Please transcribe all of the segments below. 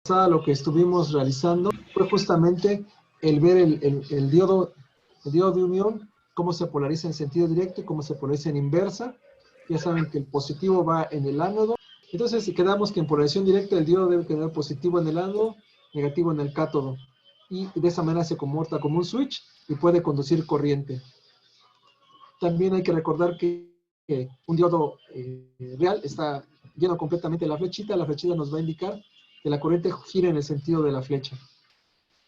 lo que estuvimos realizando fue justamente el ver el diodo de unión, cómo se polariza en sentido directo y cómo se polariza en inversa. Ya saben que el positivo va en el ánodo. Entonces, si quedamos que en polarización directa el diodo debe tener positivo en el ánodo, negativo en el cátodo. Y de esa manera se comporta como un switch y puede conducir corriente. También hay que recordar que un diodo real está lleno completamente de la flechita nos va a indicar que la corriente gira en el sentido de la flecha.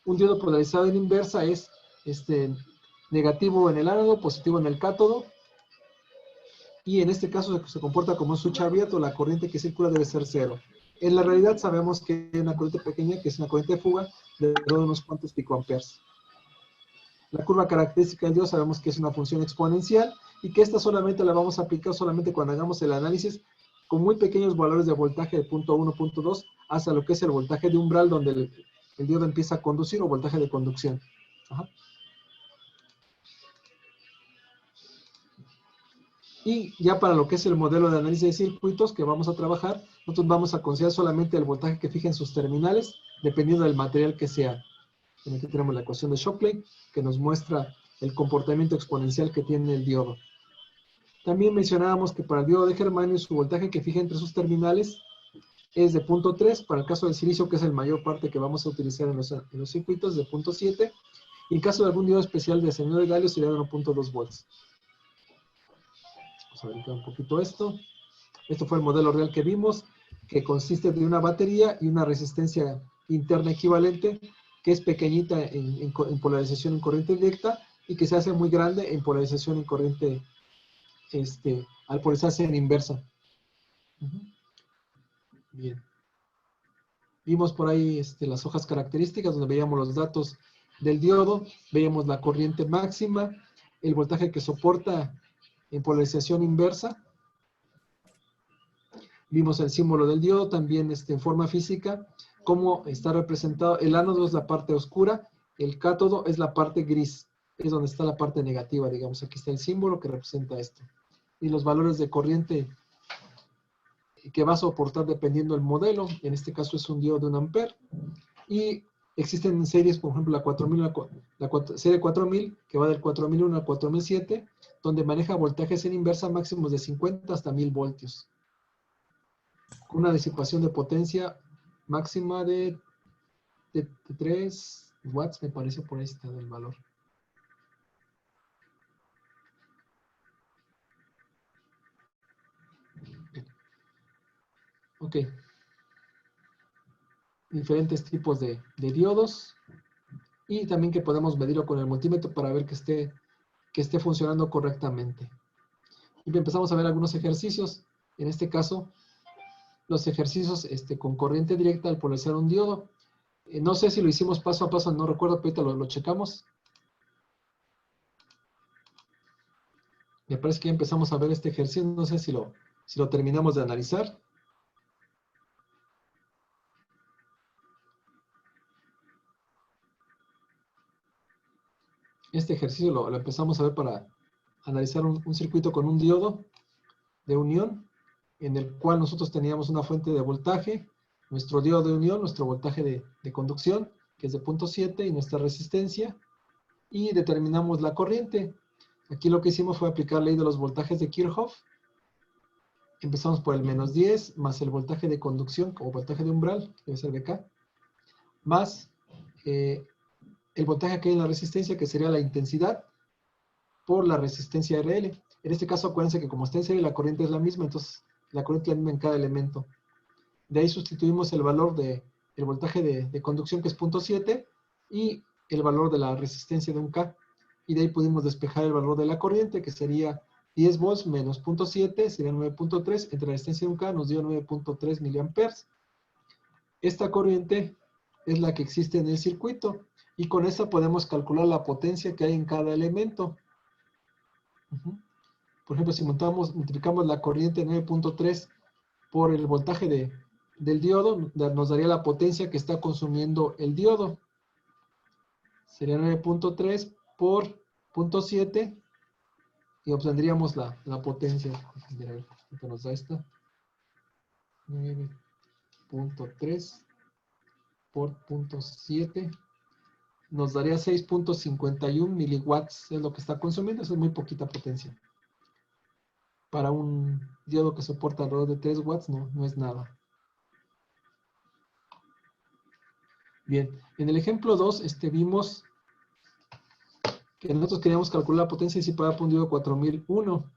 Un diodo polarizado en inversa es negativo en el ánodo, positivo en el cátodo, y en este caso se comporta como un switch abierto, la corriente que circula debe ser cero. En la realidad sabemos que hay una corriente pequeña, que es una corriente de fuga, de unos cuantos picoamperes. La curva característica del diodo sabemos que es una función exponencial y que esta solamente la vamos a aplicar solamente cuando hagamos el análisis con muy pequeños valores de voltaje de punto 1, punto 2 hasta lo que es el voltaje de umbral donde el diodo empieza a conducir o voltaje de conducción. Ajá. Y ya para lo que es el modelo de análisis de circuitos que vamos a trabajar, nosotros vamos a considerar solamente el voltaje que fijen sus terminales dependiendo del material que sea. Aquí tenemos la ecuación de Shockley que nos muestra el comportamiento exponencial que tiene el diodo. También mencionábamos que para el diodo de germanio su voltaje que fija entre sus terminales es de 0.3, para el caso del silicio, que es la mayor parte que vamos a utilizar en los circuitos, de 0.7, y en caso de algún diodo especial de arseniuro de galio sería de 1.2 volts. Vamos a verificar un poquito esto. Esto fue el modelo real que vimos, que consiste de una batería y una resistencia interna equivalente, que es pequeñita en polarización en corriente directa y que se hace muy grande en polarización en corriente, al polarizarse en inversa. Bien. Vimos por ahí las hojas características donde veíamos los datos del diodo, veíamos la corriente máxima, el voltaje que soporta en polarización inversa. Vimos el símbolo del diodo, también en forma física, cómo está representado. El ánodo es la parte oscura, el cátodo es la parte gris, es donde está la parte negativa, digamos. Aquí está el símbolo que representa esto. Y los valores de corriente que va a soportar dependiendo del modelo, en este caso es un diodo de 1 ampere, y existen series, por ejemplo la 4000, la serie 4000, que va del 4001 al 4007, donde maneja voltajes en inversa máximos de 50 hasta 1000 voltios, con una disipación de potencia máxima de 3 watts, me parece, por ahí está el valor. Ok. Diferentes tipos de diodos, y también que podemos medirlo con el multímetro para ver que esté funcionando correctamente. Y empezamos a ver algunos ejercicios. En este caso, los ejercicios con corriente directa al polarizar un diodo. No sé si lo hicimos paso a paso, no recuerdo, pero ahorita lo checamos. Me parece que ya empezamos a ver este ejercicio, no sé si lo terminamos de analizar. Este ejercicio lo empezamos a ver para analizar un circuito con un diodo de unión, en el cual nosotros teníamos una fuente de voltaje, nuestro diodo de unión, nuestro voltaje de conducción, que es de 0.7, y nuestra resistencia, y determinamos la corriente. Aquí lo que hicimos fue aplicar la ley de los voltajes de Kirchhoff. Empezamos por el menos 10, más el voltaje de conducción, o voltaje de umbral, que debe ser VK, más el voltaje que hay en la resistencia, que sería la intensidad, por la resistencia RL. En este caso, acuérdense que como está en serie, la corriente es la misma, entonces la corriente es la misma en cada elemento. De ahí sustituimos el valor del voltaje de conducción, que es 0.7, y el valor de la resistencia de un K. Y de ahí pudimos despejar el valor de la corriente, que sería 10 volts menos 0.7, sería 9.3, entre la resistencia de un K nos dio 9.3 miliamperes. Esta corriente es la que existe en el circuito, y con esta podemos calcular la potencia que hay en cada elemento. Por ejemplo, si multiplicamos la corriente 9.3 por el voltaje del diodo, nos daría la potencia que está consumiendo el diodo. Sería 9.3 por 0.7 y obtendríamos la potencia. ¿Qué nos da esta? 9.3 por 0.7 nos daría 6.51 miliwatts, es lo que está consumiendo. Eso es muy poquita potencia. Para un diodo que soporta alrededor de 3 watts, no es nada. Bien, en el ejemplo 2 vimos que nosotros queríamos calcular la potencia disipada por un diodo 4001.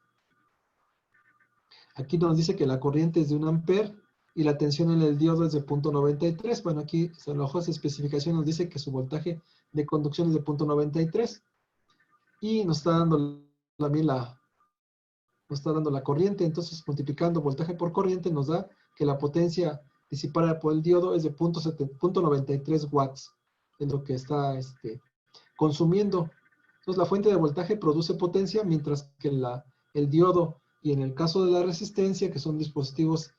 Aquí nos dice que la corriente es de 1 ampere y la tensión en el diodo es de 0.93. Bueno, aquí en la hoja de especificación nos dice que su voltaje de conducción es de 0.93 y nos está dando también nos está dando la corriente. Entonces, multiplicando voltaje por corriente nos da que la potencia disipada por el diodo es de 0.93 watts. Es lo que está consumiendo. Entonces, la fuente de voltaje produce potencia, mientras que el diodo y en el caso de la resistencia, que son dispositivos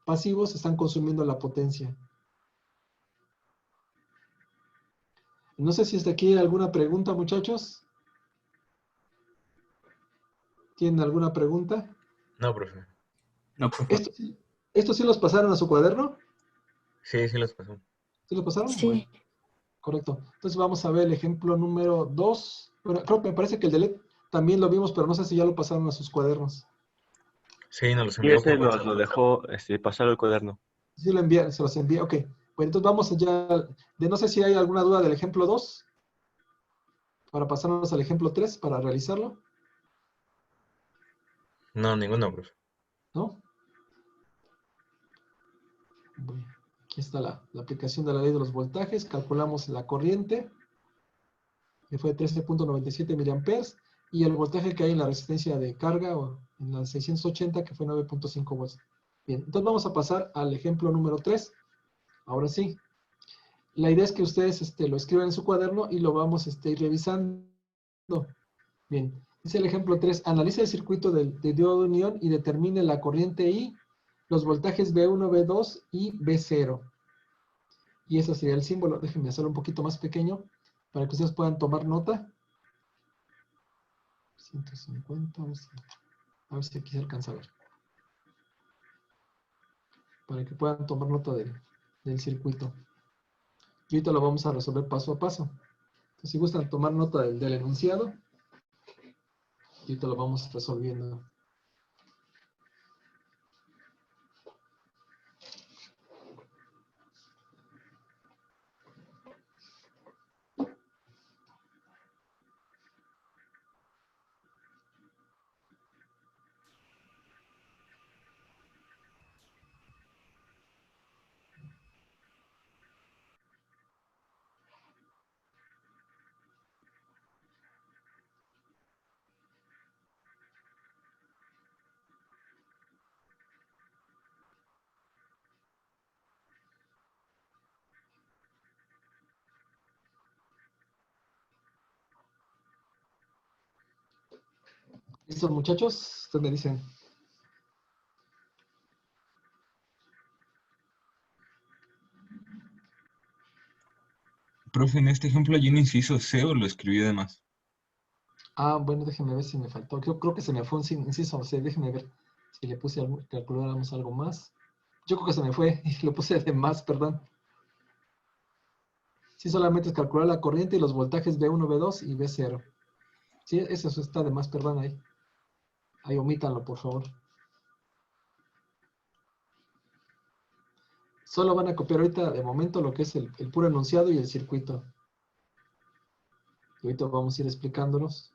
pasivos, están consumiendo la potencia. No sé si hasta aquí hay alguna pregunta, muchachos. ¿Tienen alguna pregunta? No, profe. No, profe. ¿Esto sí los pasaron a su cuaderno? Sí, sí los pasó. ¿Sí los pasaron? Sí. Bueno, correcto. Entonces vamos a ver el ejemplo número 2. Bueno, creo que me parece que el de LED también lo vimos, pero no sé si ya lo pasaron a sus cuadernos. Sí, nos los Y envió ese por nos WhatsApp. lo dejó pasar al cuaderno. Sí lo envía, se los envía. Ok. Bueno, entonces vamos ya. No sé si hay alguna duda del ejemplo 2. Para pasarnos al ejemplo 3, para realizarlo. No, ninguno, profe. ¿No? Bueno, aquí está la aplicación de la ley de los voltajes. Calculamos la corriente, que fue de 13.97 miliamperes, y el voltaje que hay en la resistencia de carga, o en la 680, que fue 9.5 volts. Bien, entonces vamos a pasar al ejemplo número 3. Ahora sí. La idea es que ustedes lo escriban en su cuaderno y lo vamos a ir revisando. Bien, dice el ejemplo 3. Analice el circuito del diodo de unión y determine la corriente I, los voltajes B1, B2 y B0. Y ese sería el símbolo. Déjenme hacerlo un poquito más pequeño para que ustedes puedan tomar nota. 150, a ver si aquí se alcanza a ver. Para que puedan tomar nota del circuito. Y ahorita lo vamos a resolver paso a paso. Entonces, si gustan tomar nota del enunciado, y ahorita lo vamos resolviendo. ¿Listos, muchachos? Ustedes me dicen. Profe, en este ejemplo hay un inciso C o lo escribí de más. Ah, bueno, déjenme ver si me faltó. Yo creo que se me fue un inciso. O sea, déjenme ver si le puse calculáramos algo más. Yo creo que se me fue y lo puse de más, perdón. Sí, solamente es calcular la corriente y los voltajes B1, B2 y B0. Sí, eso está de más, perdón ahí. Ahí omítanlo, por favor. Solo van a copiar ahorita, de momento, lo que es el puro enunciado y el circuito. Y ahorita vamos a ir explicándolos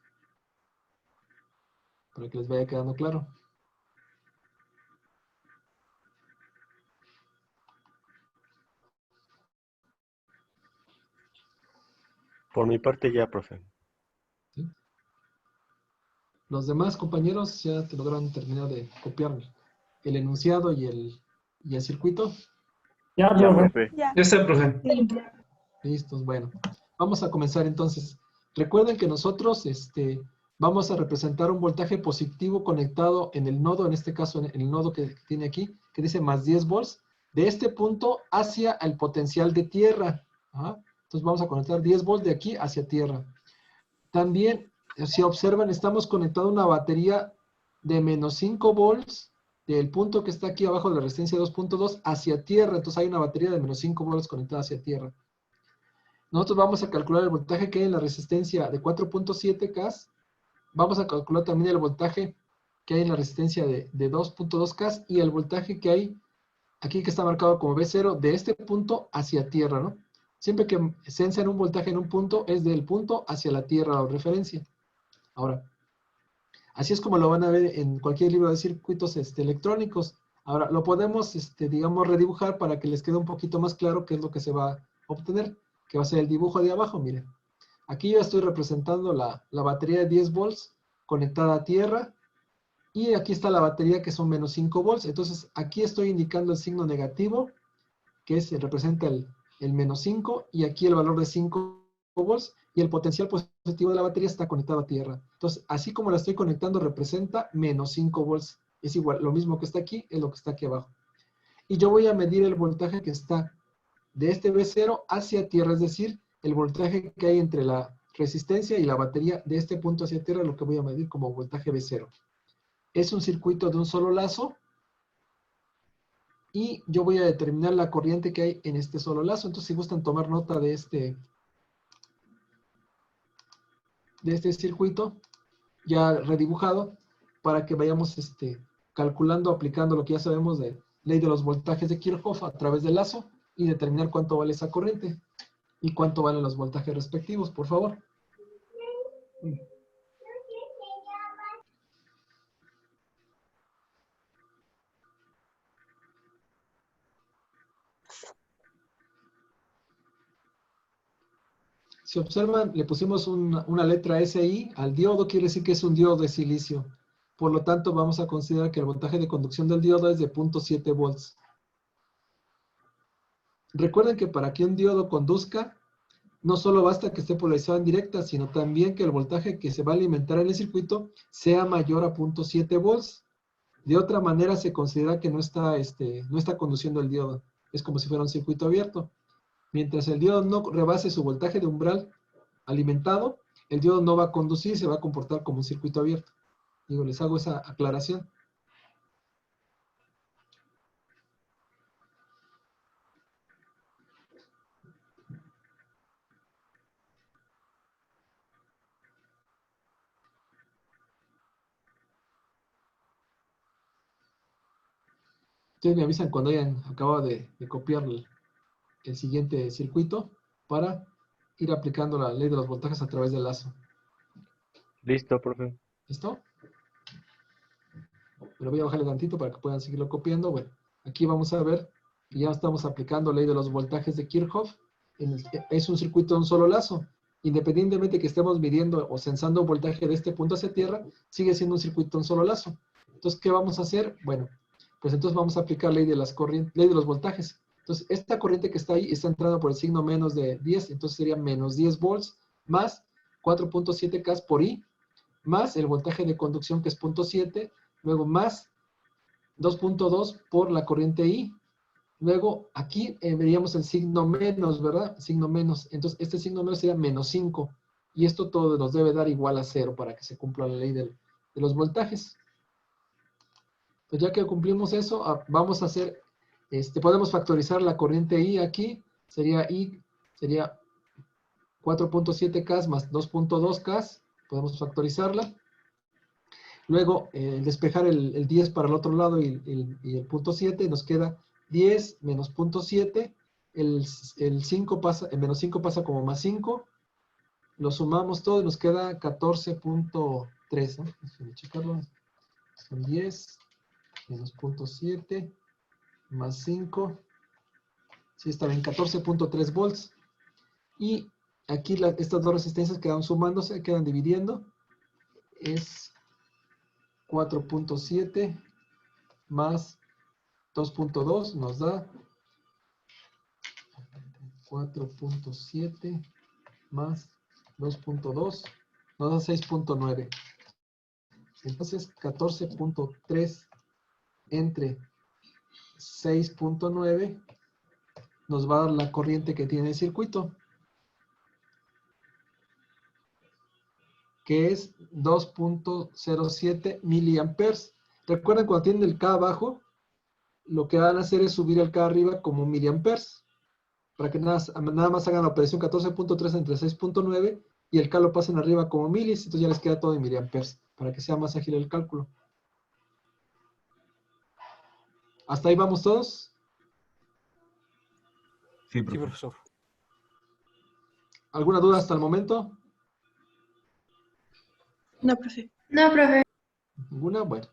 para que les vaya quedando claro. Por mi parte ya, profe. ¿Sí? Los demás compañeros ya te lograron terminar de copiar el enunciado y el circuito. Ya, Ya, profe. profe. Ya está, profe. Listos, bueno. Vamos a comenzar entonces. Recuerden que nosotros vamos a representar un voltaje positivo conectado en el nodo, en este caso en el nodo que tiene aquí, que dice más 10 volts, de este punto hacia el potencial de tierra. ¿Ah? Entonces vamos a conectar 10 volts de aquí hacia tierra. También, si observan, estamos conectando una batería de menos 5 volts del punto que está aquí abajo de la resistencia 2.2 hacia tierra. Entonces hay una batería de menos 5 volts conectada hacia tierra. Nosotros vamos a calcular el voltaje que hay en la resistencia de 4.7K. Vamos a calcular también el voltaje que hay en la resistencia de 2.2K y el voltaje que hay aquí que está marcado como V0 de este punto hacia tierra, ¿no? Siempre que se enseña un voltaje en un punto, es del punto hacia la tierra o referencia. Ahora, así es como lo van a ver en cualquier libro de circuitos electrónicos. Ahora, lo podemos, digamos, redibujar para que les quede un poquito más claro qué es lo que se va a obtener, que va a ser el dibujo de abajo, miren. Aquí yo estoy representando la batería de 10 volts conectada a tierra, y aquí está la batería que son menos 5 volts. Entonces, aquí estoy indicando el signo negativo, que representa el menos 5, y aquí el valor de 5 volts, y el potencial positivo de la batería está conectado a tierra. Entonces, así como la estoy conectando, representa menos 5 volts. Es igual, lo mismo que está aquí, es lo que está aquí abajo. Y yo voy a medir el voltaje que está de este V0 hacia tierra, es decir, el voltaje que hay entre la resistencia y la batería de este punto hacia tierra, lo que voy a medir como voltaje V0. Es un circuito de un solo lazo, y yo voy a determinar la corriente que hay en este solo lazo. Entonces, si gustan tomar nota de este circuito ya redibujado, para que vayamos calculando, aplicando lo que ya sabemos de ley de los voltajes de Kirchhoff a través del lazo, y determinar cuánto vale esa corriente y cuánto valen los voltajes respectivos, por favor. Si observan, le pusimos una letra SI al diodo, quiere decir que es un diodo de silicio. Por lo tanto, vamos a considerar que el voltaje de conducción del diodo es de 0.7 volts. Recuerden que para que un diodo conduzca, no solo basta que esté polarizado en directa, sino también que el voltaje que se va a alimentar en el circuito sea mayor a 0.7 volts. De otra manera, se considera que no está conduciendo el diodo. Es como si fuera un circuito abierto. Mientras el diodo no rebase su voltaje de umbral alimentado, el diodo no va a conducir, se va a comportar como un circuito abierto. Digo, les hago esa aclaración. Ustedes me avisan cuando hayan acabado de copiar el siguiente circuito para ir aplicando la ley de los voltajes a través del lazo. Listo, profe. ¿Listo? Pero voy a bajarle tantito para que puedan seguirlo copiando. Bueno, aquí vamos a ver que ya estamos aplicando ley de los voltajes de Kirchhoff. Es un circuito de un solo lazo. Independientemente que estemos midiendo o sensando voltaje de este punto hacia tierra, sigue siendo un circuito de un solo lazo. Entonces, ¿qué vamos a hacer? Bueno, pues entonces vamos a aplicar ley de los voltajes. Entonces, esta corriente que está ahí está entrando por el signo menos de 10, entonces sería menos 10 volts más 4.7K por I, más el voltaje de conducción que es 0.7, luego más 2.2 por la corriente I. Luego aquí veríamos el signo menos, ¿verdad? Signo menos. Entonces este signo menos sería menos 5. Y esto todo nos debe dar igual a 0 para que se cumpla la ley de los voltajes. Pues ya que cumplimos eso, vamos a hacer, podemos factorizar la corriente I aquí. Sería 4.7K más 2.2K. Podemos factorizarla. Luego, despejar el 10 para el otro lado y el punto 7, nos queda 10 menos punto 7, el 5 pasa, el menos 5 pasa como más 5, lo sumamos todo y nos queda 14.3, ¿no? Déjenme checarlo. Son 10 menos punto 7 más 5, sí, está bien, 14.3 volts. Y aquí estas dos resistencias quedan sumándose, quedan dividiendo, es 4.7 más 2.2 nos da 4.7 más 2.2 nos da 6.9. Entonces 14.3 entre 6.9 nos va a dar la corriente que tiene el circuito, que es 2.07 miliamperes. Recuerden, cuando tienen el K abajo, lo que van a hacer es subir el K arriba como miliamperes, para que nada más hagan la operación 14.3 entre 6.9 y el K lo pasen arriba como milis, entonces ya les queda todo en miliamperes, para que sea más ágil el cálculo. ¿Hasta ahí vamos todos? Sí, Sí, profe. profesor. ¿Alguna duda hasta el momento? No, profe. No, profe. ¿Ninguna? Bueno.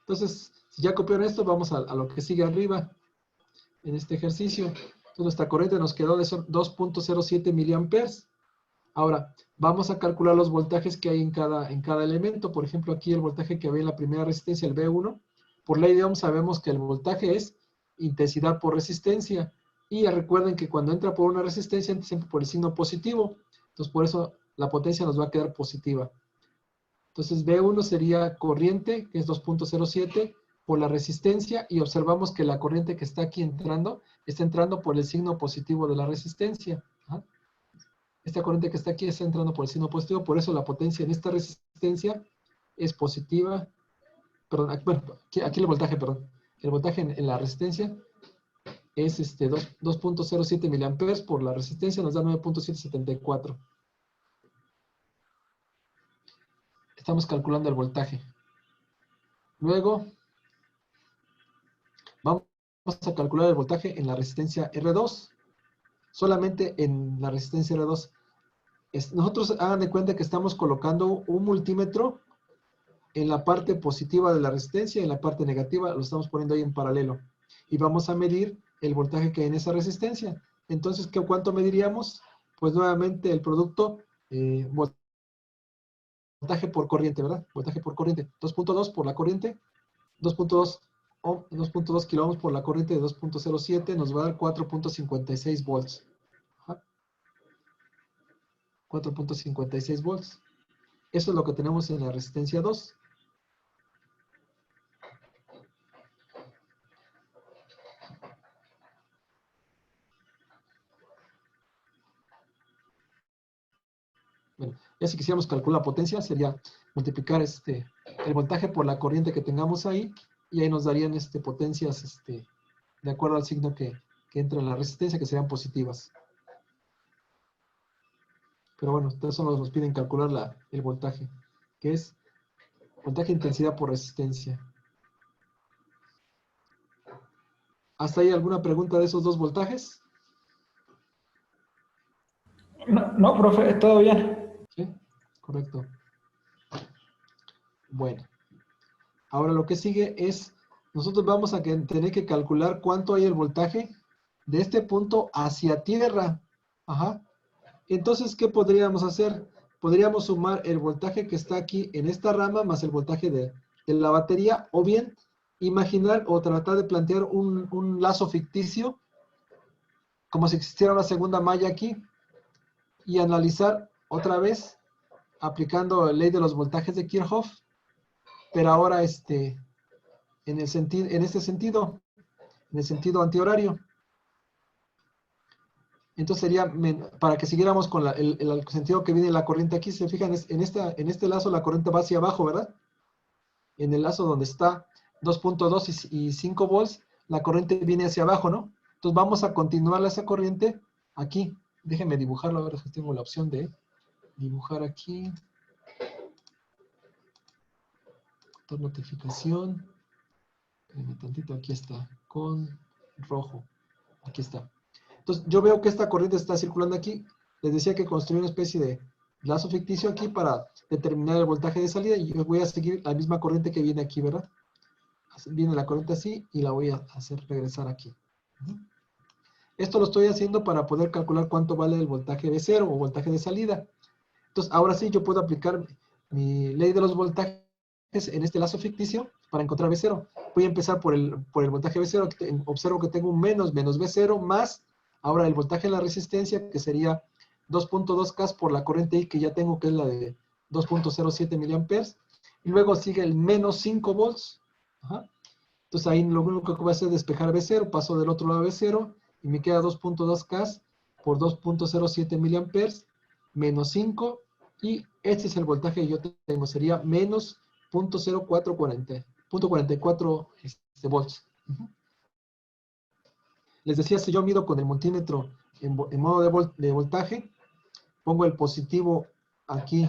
Entonces, si ya copiaron esto, vamos a lo que sigue arriba en este ejercicio. Entonces, nuestra corriente nos quedó de 2.07 miliamperes. Ahora, vamos a calcular los voltajes que hay en cada elemento. Por ejemplo, aquí el voltaje que había en la primera resistencia, el V1. Por ley de Ohm sabemos que el voltaje es intensidad por resistencia. Y ya recuerden que cuando entra por una resistencia, entra siempre por el signo positivo. Entonces, por eso la potencia nos va a quedar positiva. Entonces, V1 sería corriente, que es 2.07, por la resistencia, y observamos que la corriente que está aquí entrando, está entrando por el signo positivo de la resistencia. ¿Ah? Esta corriente que está aquí está entrando por el signo positivo, por eso la potencia en esta resistencia es positiva. Perdón, bueno, aquí el voltaje, perdón. El voltaje en la resistencia es 2.07 miliamperes por la resistencia, nos da 9.774. Estamos calculando el voltaje. Luego, vamos a calcular el voltaje en la resistencia R2. Solamente en la resistencia R2. Nosotros hagan de cuenta que estamos colocando un multímetro en la parte positiva de la resistencia y en la parte negativa lo estamos poniendo ahí en paralelo. Y vamos a medir el voltaje que hay en esa resistencia. Entonces, ¿cuánto mediríamos? Pues nuevamente el producto, voltaje por corriente, ¿verdad? Voltaje por corriente. 2.2 por la corriente. 2.2 kiloohms por la corriente de 2.07 nos va a dar 4.56 volts. 4.56 volts. Eso es lo que tenemos en la resistencia 2. Bueno, ya si quisiéramos calcular la potencia, sería multiplicar el voltaje por la corriente que tengamos ahí, y ahí nos darían potencias de acuerdo al signo que entra en la resistencia, que serían positivas. Pero bueno, entonces solo nos piden calcular el voltaje, que es voltaje intensidad por resistencia. ¿Hasta ahí alguna pregunta de esos dos voltajes? No, profe, todo bien. Sí, correcto. Bueno, ahora lo que sigue es, nosotros vamos a tener que calcular cuánto hay el voltaje de este punto hacia tierra. Ajá. Entonces, ¿qué podríamos hacer? Podríamos sumar el voltaje que está aquí en esta rama más el voltaje de la batería, o bien imaginar o tratar de plantear un lazo ficticio, como si existiera una segunda malla aquí, y analizar otra vez, aplicando la ley de los voltajes de Kirchhoff, pero ahora en este sentido, en el sentido antihorario. Entonces sería, para que siguiéramos con el sentido que viene la corriente aquí, se fijan, en este lazo la corriente va hacia abajo, ¿verdad? En el lazo donde está 2.2 y 5 volts, la corriente viene hacia abajo, ¿no? Entonces vamos a continuar esa corriente aquí. Déjenme dibujarlo, a ver si tengo la opción de dibujar aquí. Notificación. Espérenme tantito, aquí está, con rojo. Aquí está. Entonces, yo veo que esta corriente está circulando aquí. Les decía que construí una especie de lazo ficticio aquí para determinar el voltaje de salida, y yo voy a seguir la misma corriente que viene aquí, ¿verdad? Viene la corriente así y la voy a hacer regresar aquí. Esto lo estoy haciendo para poder calcular cuánto vale el voltaje de cero o voltaje de salida. Entonces, ahora sí yo puedo aplicar mi ley de los voltajes en este lazo ficticio para encontrar V0. Voy a empezar por el voltaje V0. Observo que tengo un menos V0 más, ahora el voltaje en la resistencia, que sería 2.2 K por la corriente I que ya tengo, que es la de 2.07 miliamperes. Y luego sigue el menos 5 volts. Ajá. Entonces ahí lo único que voy a hacer es despejar V0, paso del otro lado V0, y me queda 2.2 K por 2.07 miliamperes, menos 5, y este es el voltaje que yo tengo, sería menos 0.0440. .44 volts. Les decía, si yo mido con el multímetro en modo de voltaje, pongo el positivo aquí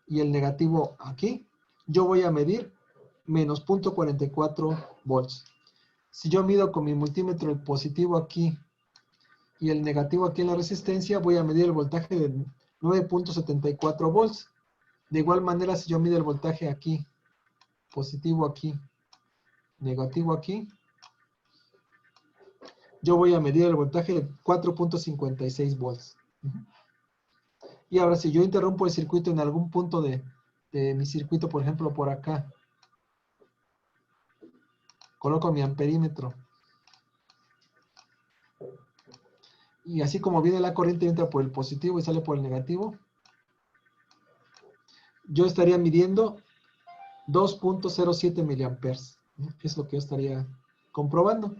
y el negativo aquí, yo voy a medir menos .44 volts. Si yo mido con mi multímetro el positivo aquí y el negativo aquí en la resistencia, voy a medir el voltaje de 9.74 volts. De igual manera, si yo mido el voltaje aquí, positivo aquí, negativo aquí, yo voy a medir el voltaje de 4.56 volts. Y ahora, si yo interrumpo el circuito en algún punto de mi circuito, por ejemplo, por acá, coloco mi amperímetro. Y así como viene la corriente, entra por el positivo y sale por el negativo, yo estaría midiendo 2.07 miliamperes. Es lo que yo estaría comprobando.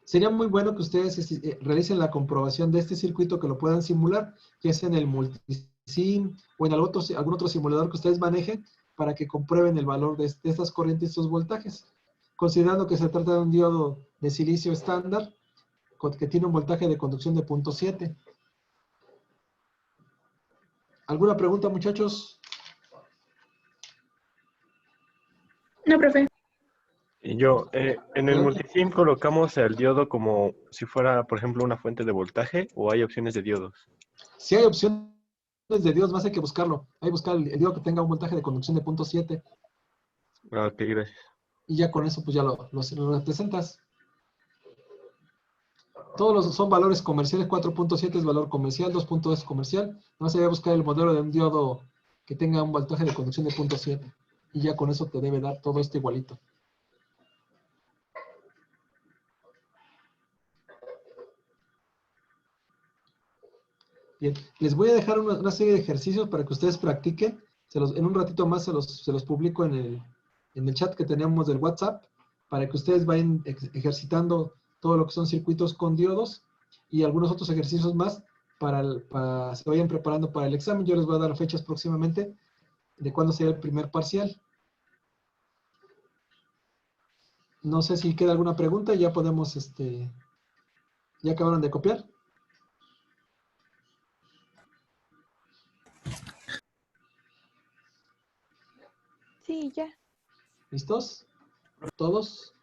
Sería muy bueno que ustedes realicen la comprobación de este circuito, que lo puedan simular, ya sea en el multisim o en algún otro simulador que ustedes manejen, para que comprueben el valor de estas corrientes y estos voltajes. Considerando que se trata de un diodo de silicio estándar, que tiene un voltaje de conducción de 0.7. ¿Alguna pregunta, muchachos? No, profe. Y yo, en el multisim colocamos el diodo como si fuera, por ejemplo, una fuente de voltaje, o hay opciones de diodos. Si hay opciones de diodos, más hay que buscarlo. Hay que buscar el diodo que tenga un voltaje de conducción de 0.7. Ah, ok, gracias. Y ya con eso, pues ya lo representas. Todos son valores comerciales. 4.7 es valor comercial, 2.2 es comercial. No se debe buscar el modelo de un diodo que tenga un voltaje de conducción de 0.7. Y ya con eso te debe dar todo esto igualito. Bien, les voy a dejar una serie de ejercicios para que ustedes practiquen. En un ratito más se los publico en el chat que tenemos del WhatsApp, para que ustedes vayan ejercitando todo lo que son circuitos con diodos y algunos otros ejercicios más para se vayan preparando para el examen. Yo les voy a dar fechas próximamente de cuándo será el primer parcial. No sé si queda alguna pregunta, ya podemos, ya acabaron de copiar. Sí, ya. ¿Listos? ¿Todos?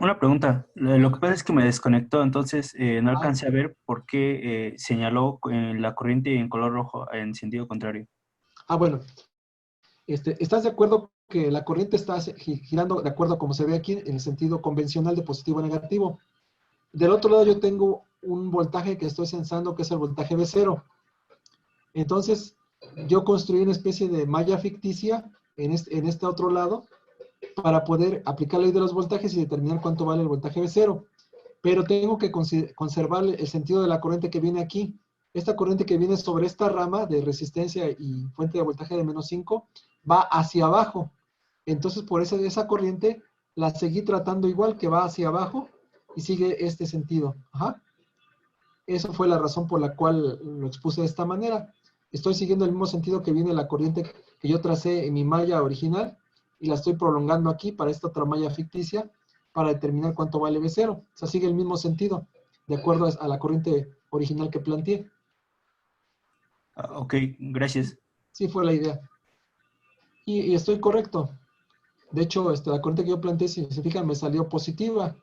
Una pregunta. Lo que pasa es que me desconectó, entonces no Ah, alcancé a ver por qué señaló la corriente en color rojo en sentido contrario. bueno. ¿Estás de acuerdo que la corriente está girando de acuerdo a como se ve aquí, en el sentido convencional de positivo a negativo? Del otro lado yo tengo un voltaje que estoy sensando, que es el voltaje V0. Entonces, yo construí una especie de malla ficticia en este otro lado para poder aplicar la ley de los voltajes y determinar cuánto vale el voltaje V0. Pero tengo que conservar el sentido de la corriente que viene aquí. Esta corriente que viene sobre esta rama de resistencia y fuente de voltaje de menos 5 va hacia abajo. Entonces, por esa corriente la seguí tratando igual, que va hacia abajo y sigue este sentido. Ajá. Esa fue la razón por la cual lo expuse de esta manera. Estoy siguiendo el mismo sentido que viene la corriente que yo tracé en mi malla original y la estoy prolongando aquí para esta otra malla ficticia para determinar cuánto vale V0. O sea, sigue el mismo sentido, de acuerdo a la corriente original que planteé. Ok, gracias. Sí, fue la idea. Y estoy correcto. De hecho, la corriente que yo planteé, si se fijan, me salió positiva.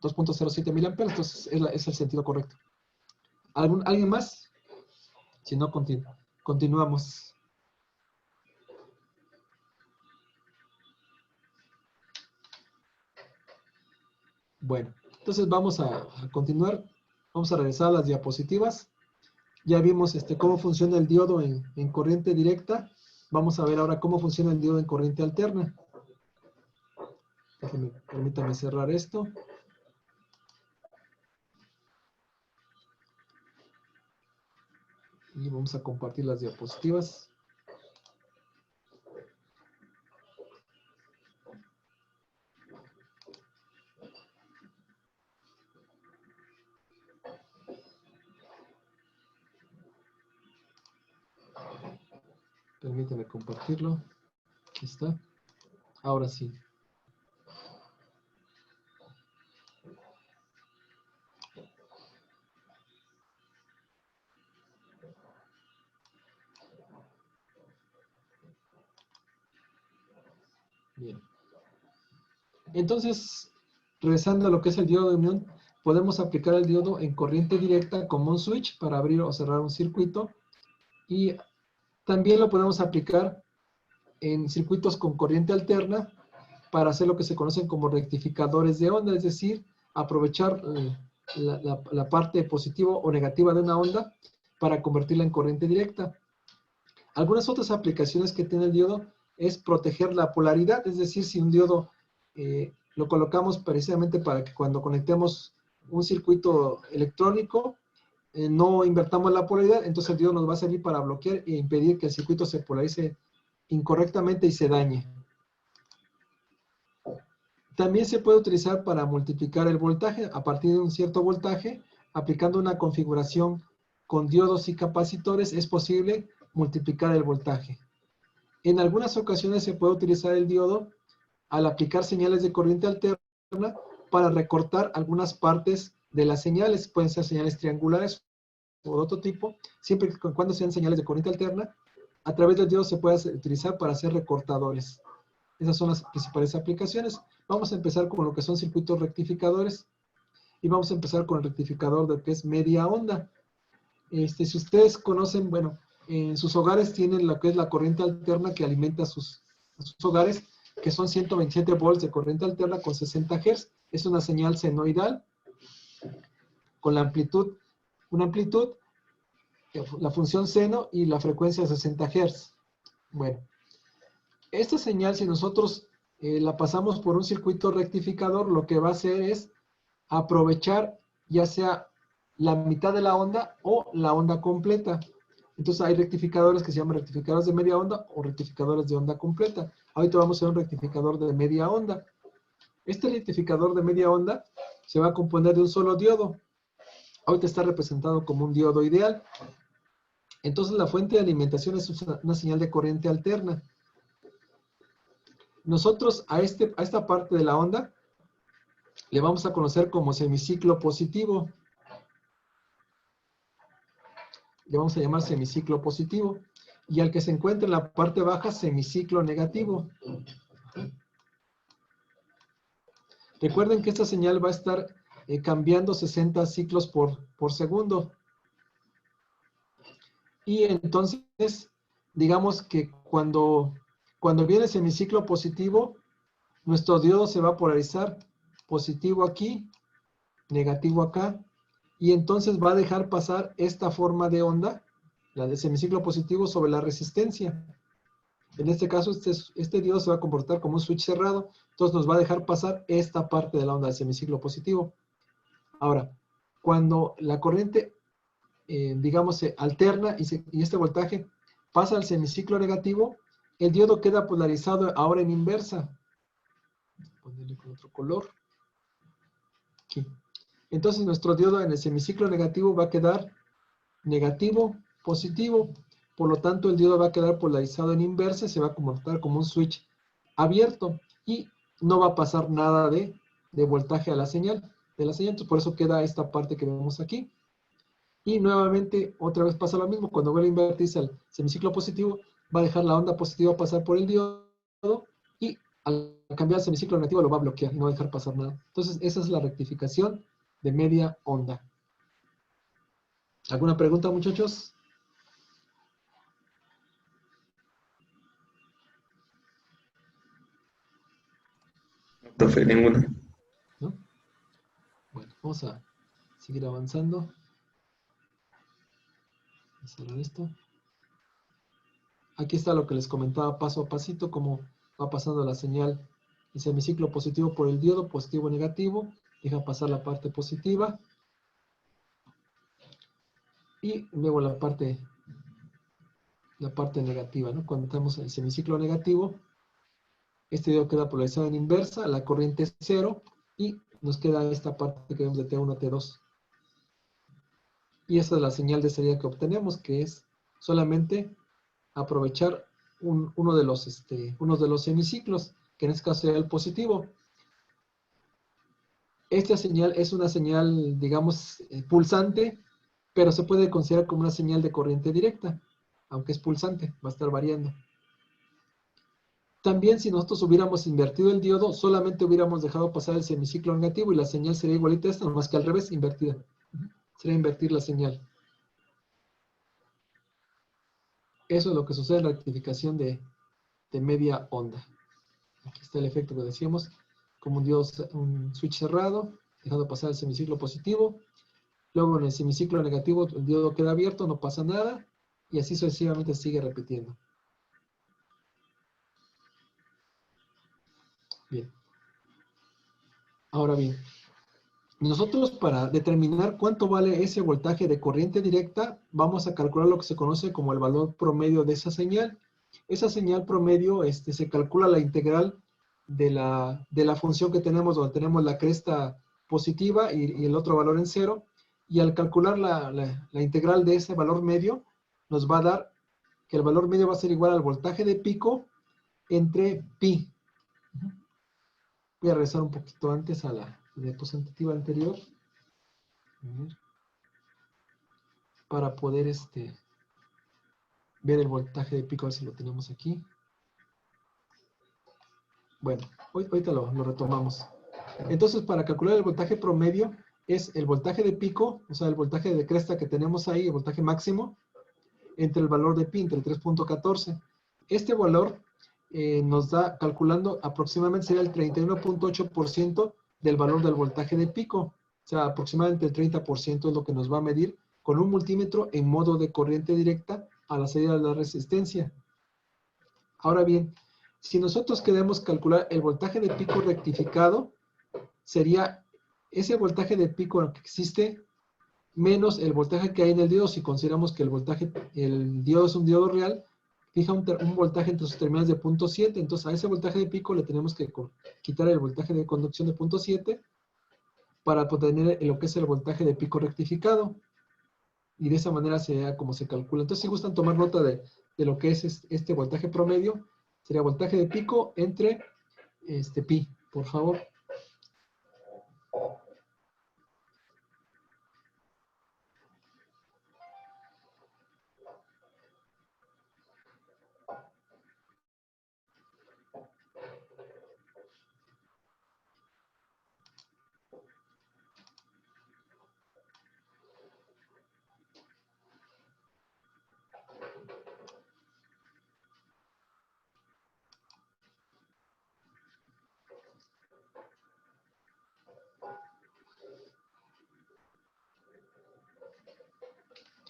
2.07 miliamperes, entonces es el sentido correcto. ¿Alguien más? Si no, continuamos. Bueno, entonces vamos a continuar. Vamos a regresar a las diapositivas. Ya vimos cómo funciona el diodo en corriente directa. Vamos a ver ahora cómo funciona el diodo en corriente alterna. Permítame cerrar esto. Y vamos a compartir las diapositivas. Permítame compartirlo. Aquí está. Ahora sí. Bien. Entonces, regresando a lo que es el diodo de unión, podemos aplicar el diodo en corriente directa como un switch para abrir o cerrar un circuito. Y también lo podemos aplicar en circuitos con corriente alterna para hacer lo que se conocen como rectificadores de onda, es decir, aprovechar la parte positiva o negativa de una onda para convertirla en corriente directa. Algunas otras aplicaciones que tiene el diodo es proteger la polaridad, es decir, si un diodo lo colocamos precisamente para que cuando conectemos un circuito electrónico no invertamos la polaridad, entonces el diodo nos va a servir para bloquear e impedir que el circuito se polarice incorrectamente y se dañe. También se puede utilizar para multiplicar el voltaje a partir de un cierto voltaje, aplicando una configuración con diodos y capacitores es posible multiplicar el voltaje. En algunas ocasiones se puede utilizar el diodo al aplicar señales de corriente alterna para recortar algunas partes de las señales, pueden ser señales triangulares o de otro tipo, siempre y cuando sean señales de corriente alterna, a través del diodo se puede utilizar para hacer recortadores. Esas son las principales aplicaciones. Vamos a empezar con lo que son circuitos rectificadores y vamos a empezar con el rectificador de lo que es media onda. Si ustedes conocen, bueno, en sus hogares tienen lo que es la corriente alterna que alimenta a sus hogares, que son 127 volts de corriente alterna con 60 Hz. Es una señal senoidal con la amplitud, una amplitud, la función seno y la frecuencia de 60 Hz. Bueno, esta señal, si nosotros la pasamos por un circuito rectificador, lo que va a hacer es aprovechar ya sea la mitad de la onda o la onda completa. Entonces hay rectificadores que se llaman rectificadores de media onda o rectificadores de onda completa. Ahorita vamos a ver un rectificador de media onda. Este rectificador de media onda se va a componer de un solo diodo. Ahorita está representado como un diodo ideal. Entonces la fuente de alimentación es una señal de corriente alterna. Nosotros a esta parte de la onda le vamos a conocer como semiciclo positivo. Le vamos a llamar semiciclo positivo. Y al que se encuentra en la parte baja, semiciclo negativo. Recuerden que esta señal va a estar cambiando 60 ciclos por segundo. Y entonces, digamos que cuando viene el semiciclo positivo, nuestro diodo se va a polarizar positivo aquí, negativo acá, y entonces va a dejar pasar esta forma de onda, la de semiciclo positivo, sobre la resistencia. En este caso, este diodo se va a comportar como un switch cerrado, entonces nos va a dejar pasar esta parte de la onda del semiciclo positivo. Ahora, cuando la corriente, digamos, se alterna y este voltaje pasa al semiciclo negativo, el diodo queda polarizado ahora en inversa. Voy a ponerle con otro color. Aquí. Entonces nuestro diodo en el semiciclo negativo va a quedar negativo, positivo. Por lo tanto, el diodo va a quedar polarizado en inversa y se va a comportar como un switch abierto. Y no va a pasar nada de voltaje a la señal. Entonces, por eso queda esta parte que vemos aquí. Y nuevamente, otra vez pasa lo mismo. Cuando vuelve a invertirse al semiciclo positivo, va a dejar la onda positiva pasar por el diodo y al cambiar al semiciclo negativo lo va a bloquear y no va a dejar pasar nada. Entonces, esa es la rectificación de media onda. ¿Alguna pregunta, muchachos? Profe, ninguna. ¿No? Bueno, vamos a seguir avanzando. Voy a cerrar esto. Aquí está lo que les comentaba paso a pasito, cómo va pasando la señal, el semiciclo positivo por el diodo, positivo negativo, deja pasar la parte positiva, y luego la parte negativa, ¿no? Cuando estamos en el semiciclo negativo, este diodo queda polarizado en inversa, la corriente es cero, y nos queda esta parte que vemos de T1, T2. Y esa es la señal de salida que obtenemos, que es solamente aprovechar uno de los semiciclos, que en este caso sería el positivo. Esta señal es una señal, digamos, pulsante, pero se puede considerar como una señal de corriente directa, aunque es pulsante, va a estar variando. También si nosotros hubiéramos invertido el diodo, solamente hubiéramos dejado pasar el semiciclo negativo y la señal sería igualita a esta, nomás que al revés, invertida. Sería invertir la señal. Eso es lo que sucede en la rectificación de media onda. Aquí está el efecto que decíamos, como un switch cerrado, dejando pasar el semiciclo positivo. Luego en el semiciclo negativo el diodo queda abierto, no pasa nada, y así sucesivamente sigue repitiendo. Bien. Ahora bien, nosotros para determinar cuánto vale ese voltaje de corriente directa, vamos a calcular lo que se conoce como el valor promedio de esa señal. Esa señal promedio se calcula la integral de la función que tenemos, donde tenemos la cresta positiva y el otro valor en cero. Y al calcular la integral de ese valor medio, nos va a dar que el valor medio va a ser igual al voltaje de pico entre pi. Voy a regresar un poquito antes a la diapositiva anterior. Para poder ver el voltaje de pico, a ver si lo tenemos aquí. Bueno, ahorita lo retomamos. Entonces, para calcular el voltaje promedio, es el voltaje de pico, o sea, el voltaje de cresta que tenemos ahí, el voltaje máximo, entre el valor de pi, entre el 3.14. Este valor nos da, calculando, aproximadamente sería el 31.8% del valor del voltaje de pico. O sea, aproximadamente el 30% es lo que nos va a medir con un multímetro en modo de corriente directa a la salida de la resistencia. Ahora bien, si nosotros queremos calcular el voltaje de pico rectificado, sería ese voltaje de pico que existe menos el voltaje que hay en el diodo. Si consideramos que el diodo es un diodo real, fija un voltaje entre sus terminales de 0.7, entonces a ese voltaje de pico le tenemos que quitar el voltaje de conducción de 0.7 para obtener lo que es el voltaje de pico rectificado. Y de esa manera sería como se calcula. Entonces, si gustan tomar nota de lo que es este voltaje promedio, sería voltaje de pico entre pi, por favor.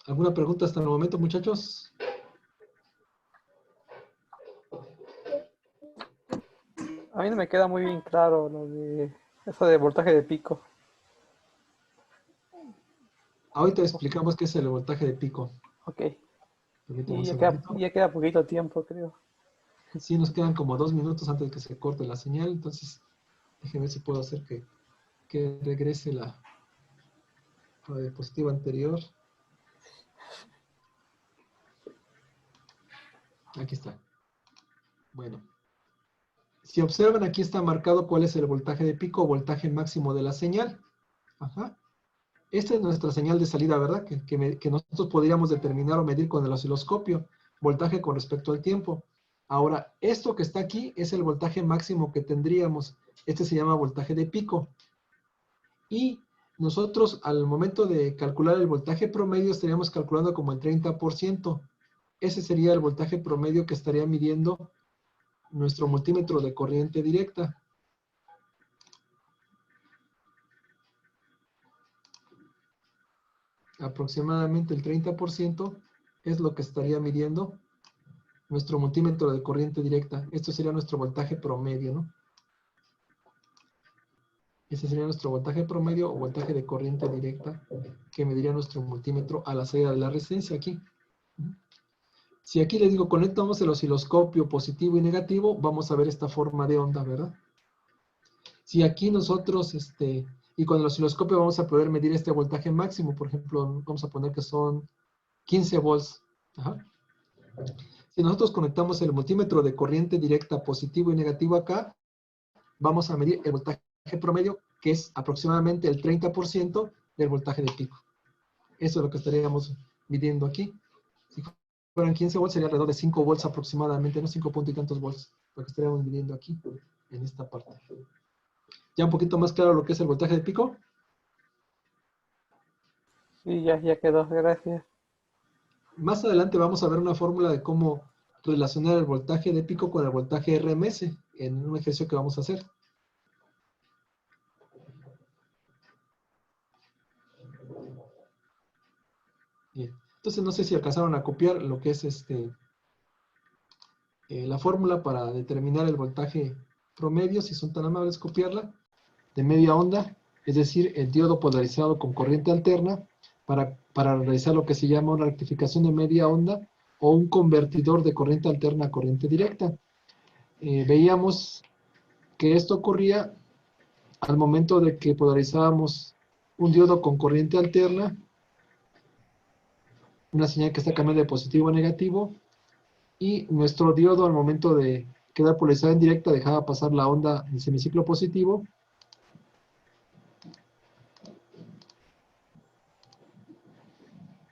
¿Alguna pregunta hasta el momento, muchachos? A mí no me queda muy bien claro lo de eso de voltaje de pico. Ahorita explicamos qué es el voltaje de pico. Ok. Permítame un Y segundito. ya queda poquito tiempo, creo. Sí, nos quedan como 2 minutos antes de que se corte la señal, entonces déjenme ver si puedo hacer que regrese la diapositiva anterior. Aquí está. Bueno. Si observan, aquí está marcado cuál es el voltaje de pico o voltaje máximo de la señal. Ajá. Esta es nuestra señal de salida, ¿verdad? Que nosotros podríamos determinar o medir con el osciloscopio. Voltaje con respecto al tiempo. Ahora, esto que está aquí es el voltaje máximo que tendríamos. Este se llama voltaje de pico. Y nosotros, al momento de calcular el voltaje promedio, estaríamos calculando como el 30%. Ese sería el voltaje promedio que estaría midiendo nuestro multímetro de corriente directa. Aproximadamente el 30% es lo que estaría midiendo nuestro multímetro de corriente directa. Esto sería nuestro voltaje promedio, ¿no? Ese sería nuestro voltaje promedio o voltaje de corriente directa que mediría nuestro multímetro a la salida de la resistencia aquí. Si aquí les digo, conectamos el osciloscopio positivo y negativo, vamos a ver esta forma de onda, ¿verdad? Si aquí nosotros, y con el osciloscopio vamos a poder medir este voltaje máximo, por ejemplo, vamos a poner que son 15 volts. Ajá. Si nosotros conectamos el multímetro de corriente directa positivo y negativo acá, vamos a medir el voltaje promedio, que es aproximadamente el 30% del voltaje de pico. Eso es lo que estaríamos midiendo aquí. Si fueran 15 volts, sería alrededor de 5 volts aproximadamente, no 5 puntos y tantos volts, lo que estaríamos midiendo aquí, en esta parte. ¿Ya un poquito más claro lo que es el voltaje de pico? Sí, ya quedó, gracias. Más adelante vamos a ver una fórmula de cómo relacionar el voltaje de pico con el voltaje RMS en un ejercicio que vamos a hacer. Bien. Entonces no sé si alcanzaron a copiar lo que es la fórmula para determinar el voltaje promedio, si son tan amables copiarla, de media onda, es decir, el diodo polarizado con corriente alterna, para realizar lo que se llama una rectificación de media onda o un convertidor de corriente alterna a corriente directa. Veíamos que esto ocurría al momento de que polarizábamos un diodo con corriente alterna, una señal que está cambiando de positivo a negativo, y nuestro diodo al momento de quedar polarizado en directa dejaba pasar la onda en semiciclo positivo,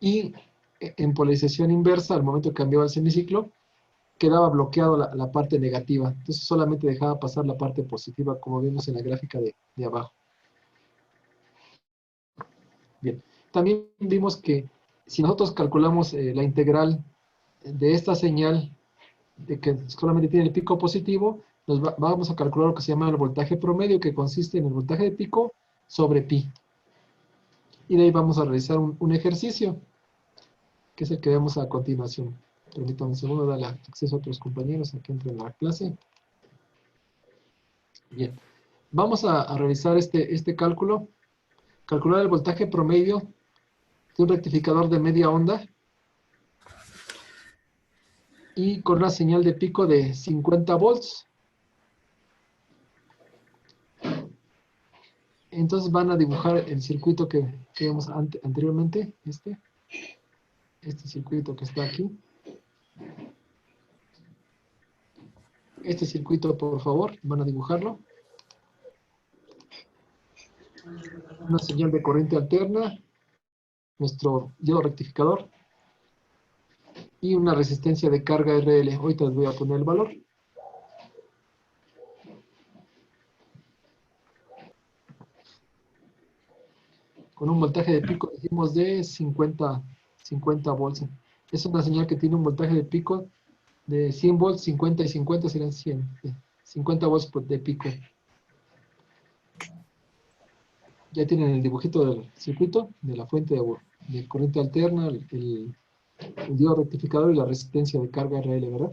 y en polarización inversa, al momento que cambiaba el semiciclo, quedaba bloqueado la parte negativa. Entonces solamente dejaba pasar la parte positiva, como vemos en la gráfica de abajo. Bien, también vimos que si nosotros calculamos la integral de esta señal, de que solamente tiene el pico positivo, vamos a calcular lo que se llama el voltaje promedio, que consiste en el voltaje de pico sobre pi. Y de ahí vamos a realizar un ejercicio, que es el que vemos a continuación. Permítanme un segundo, darle acceso a otros compañeros a que entren a la clase. Bien, vamos a realizar este cálculo. Calcular el voltaje promedio de un rectificador de media onda y con una señal de pico de 50 volts. Entonces van a dibujar el circuito que vimos anteriormente, este circuito que está aquí. Este circuito, por favor, van a dibujarlo. Una señal de corriente alterna, nuestro diodo rectificador, y una resistencia de carga RL. Ahorita les voy a poner el valor. Con un voltaje de pico, dijimos, de 50 volts. Es una señal que tiene un voltaje de pico de 100 volts, 50 y 50 serán 100. 50 volts de pico. Ya tienen el dibujito del circuito, de la fuente de corriente alterna, el diodo rectificador y la resistencia de carga RL, ¿verdad?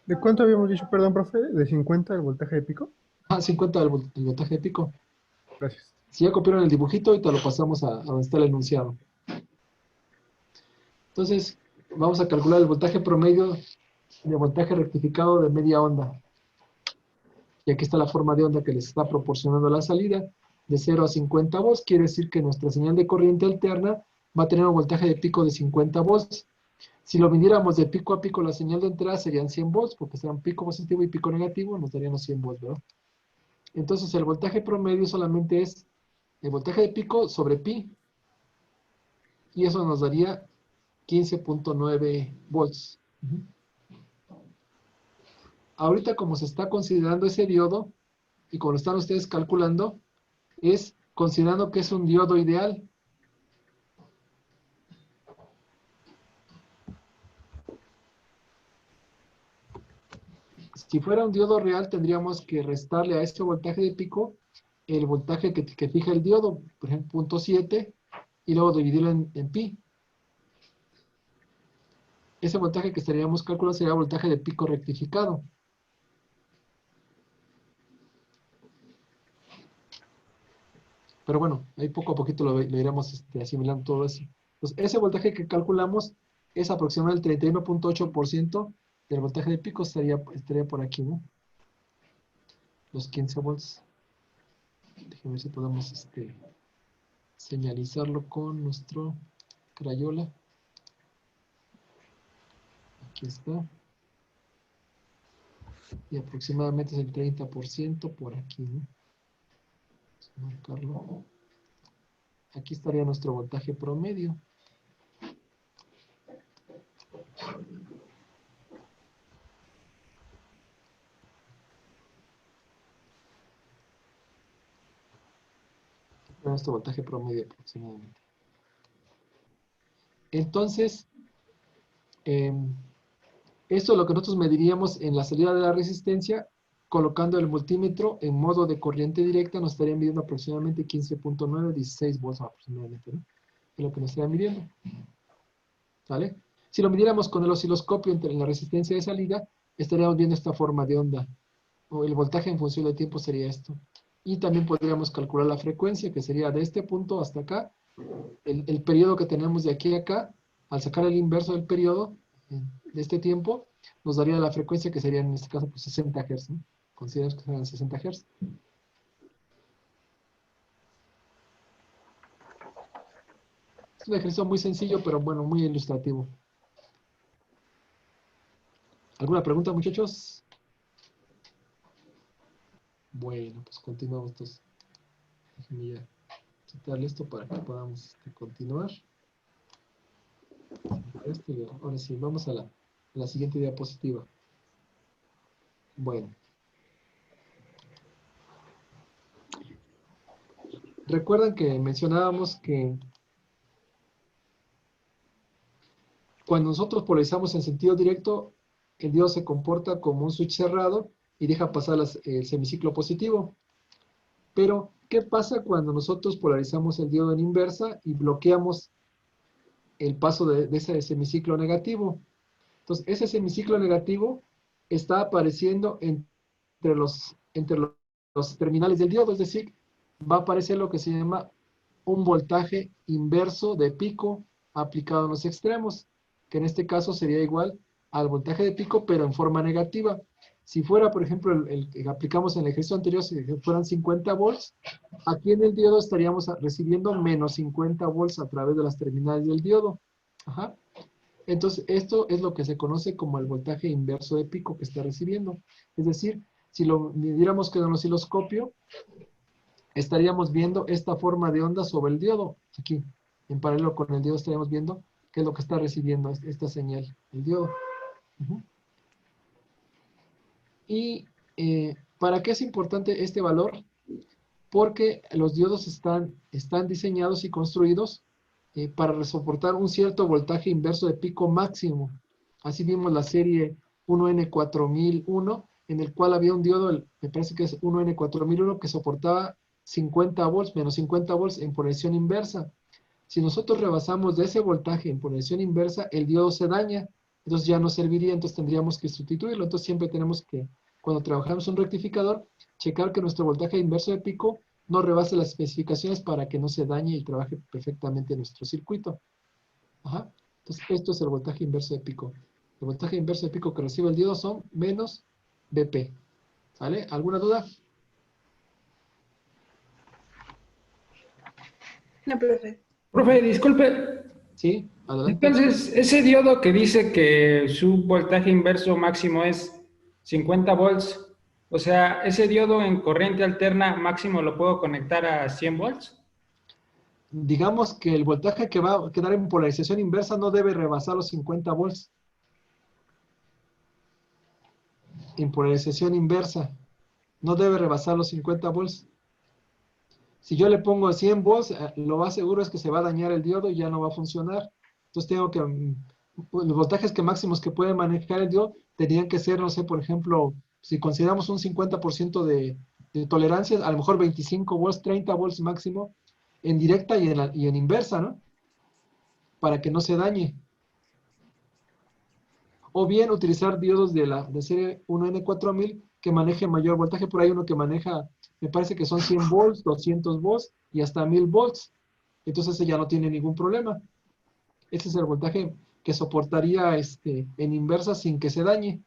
¿De cuánto habíamos dicho, perdón, profe? ¿De 50 el voltaje de pico? 50 el voltaje de pico. Gracias. Si ya copiaron el dibujito, ahorita lo pasamos a donde está el enunciado. Entonces, vamos a calcular el voltaje promedio de voltaje rectificado de media onda. Y aquí está la forma de onda que les está proporcionando la salida. De 0 a 50 volts, quiere decir que nuestra señal de corriente alterna va a tener un voltaje de pico de 50 volts. Si lo midiéramos de pico a pico, la señal de entrada serían 100 volts, porque serán pico positivo y pico negativo, nos darían los 100 volts, ¿verdad? Entonces, el voltaje promedio solamente es el voltaje de pico sobre pi, y eso nos daría 15.9 volts. Ahorita, como se está considerando ese diodo, y como lo están ustedes calculando, es considerando que es un diodo ideal. Si fuera un diodo real, tendríamos que restarle a este voltaje de pico el voltaje que fija el diodo, por ejemplo, 0.7, y luego dividirlo en pi. Ese voltaje que estaríamos calculando sería el voltaje de pico rectificado. Pero bueno, ahí poco a poquito lo iremos asimilando todo eso. Entonces, ese voltaje que calculamos es aproximadamente el 31.8% del voltaje de pico, estaría por aquí, ¿no? Los 15 volts. Déjenme ver si podemos señalizarlo con nuestro crayola. Aquí está. Y aproximadamente es el 30% por aquí, ¿no? Vamos a marcarlo. Aquí estaría nuestro voltaje promedio. Nuestro voltaje promedio aproximadamente. Entonces, esto es lo que nosotros mediríamos en la salida de la resistencia, colocando el multímetro en modo de corriente directa, nos estaría midiendo aproximadamente 15.9, 16 volts aproximadamente, ¿no? Es lo que nos estaría midiendo. ¿Vale? Si lo midiéramos con el osciloscopio en la resistencia de salida, estaríamos viendo esta forma de onda. O el voltaje en función del tiempo sería esto. Y también podríamos calcular la frecuencia, que sería de este punto hasta acá. El periodo que tenemos de aquí a acá, al sacar el inverso del periodo de este tiempo, nos daría la frecuencia que sería en este caso pues 60 Hz, ¿no? Consideramos que sean 60 Hz. Es un ejercicio muy sencillo, pero bueno, muy ilustrativo. ¿Alguna pregunta, muchachos? Bueno, pues continuamos entonces. Déjenme ya quitarle esto para que podamos continuar. Ahora sí, vamos a la siguiente diapositiva. Bueno. Recuerdan que mencionábamos que cuando nosotros polarizamos en sentido directo, el diodo se comporta como un switch cerrado y deja pasar el semiciclo positivo. Pero, ¿qué pasa cuando nosotros polarizamos el diodo en inversa y bloqueamos el paso de ese semiciclo negativo? Entonces, ese semiciclo negativo está apareciendo entre los terminales del diodo, es decir, va a aparecer lo que se llama un voltaje inverso de pico aplicado en los extremos, que en este caso sería igual al voltaje de pico, pero en forma negativa. Si fuera, por ejemplo, el que aplicamos en el ejercicio anterior, si fueran 50 volts, aquí en el diodo estaríamos recibiendo menos 50 volts a través de las terminales del diodo. Ajá. Entonces, esto es lo que se conoce como el voltaje inverso de pico que está recibiendo. Es decir, si lo midiéramos con el osciloscopio, estaríamos viendo esta forma de onda sobre el diodo. Aquí, en paralelo con el diodo, estaríamos viendo qué es lo que está recibiendo esta señal, el diodo. Y ¿para qué es importante este valor? Porque los diodos están diseñados y construidos para soportar un cierto voltaje inverso de pico máximo. Así vimos la serie 1N4001, en el cual había un diodo, me parece que es 1N4001, que soportaba 50 volts, menos 50 volts en polarización inversa. Si nosotros rebasamos de ese voltaje en polarización inversa, el diodo se daña, entonces ya no serviría, entonces tendríamos que sustituirlo. Entonces siempre tenemos que, cuando trabajamos un rectificador, checar que nuestro voltaje inverso de pico no rebase las especificaciones para que no se dañe y trabaje perfectamente nuestro circuito. Ajá. Entonces esto es el voltaje inverso de pico. El voltaje inverso de pico que recibe el diodo son menos Vp. ¿Sale? ¿Alguna duda? No, profe. Profe, disculpe. Sí, adelante. Entonces, ese diodo que dice que su voltaje inverso máximo es 50 volts, o sea, ese diodo en corriente alterna máximo lo puedo conectar a 100 volts. Digamos que el voltaje que va a quedar en polarización inversa no debe rebasar los 50 volts. En polarización inversa no debe rebasar los 50 volts. Si yo le pongo 100 volts, lo más seguro es que se va a dañar el diodo y ya no va a funcionar. Entonces tengo que, los voltajes máximos que puede manejar el diodo tendrían que ser, no sé, por ejemplo, si consideramos un 50% de tolerancia, a lo mejor 25 volts, 30 volts máximo, en directa y en inversa, ¿no? Para que no se dañe. O bien utilizar diodos de serie 1N4000 que maneje mayor voltaje. Por ahí uno que maneja, me parece que son 100 volts, 200 volts y hasta 1000 volts. Entonces ese ya no tiene ningún problema. Ese es el voltaje que soportaría en inversa sin que se dañe.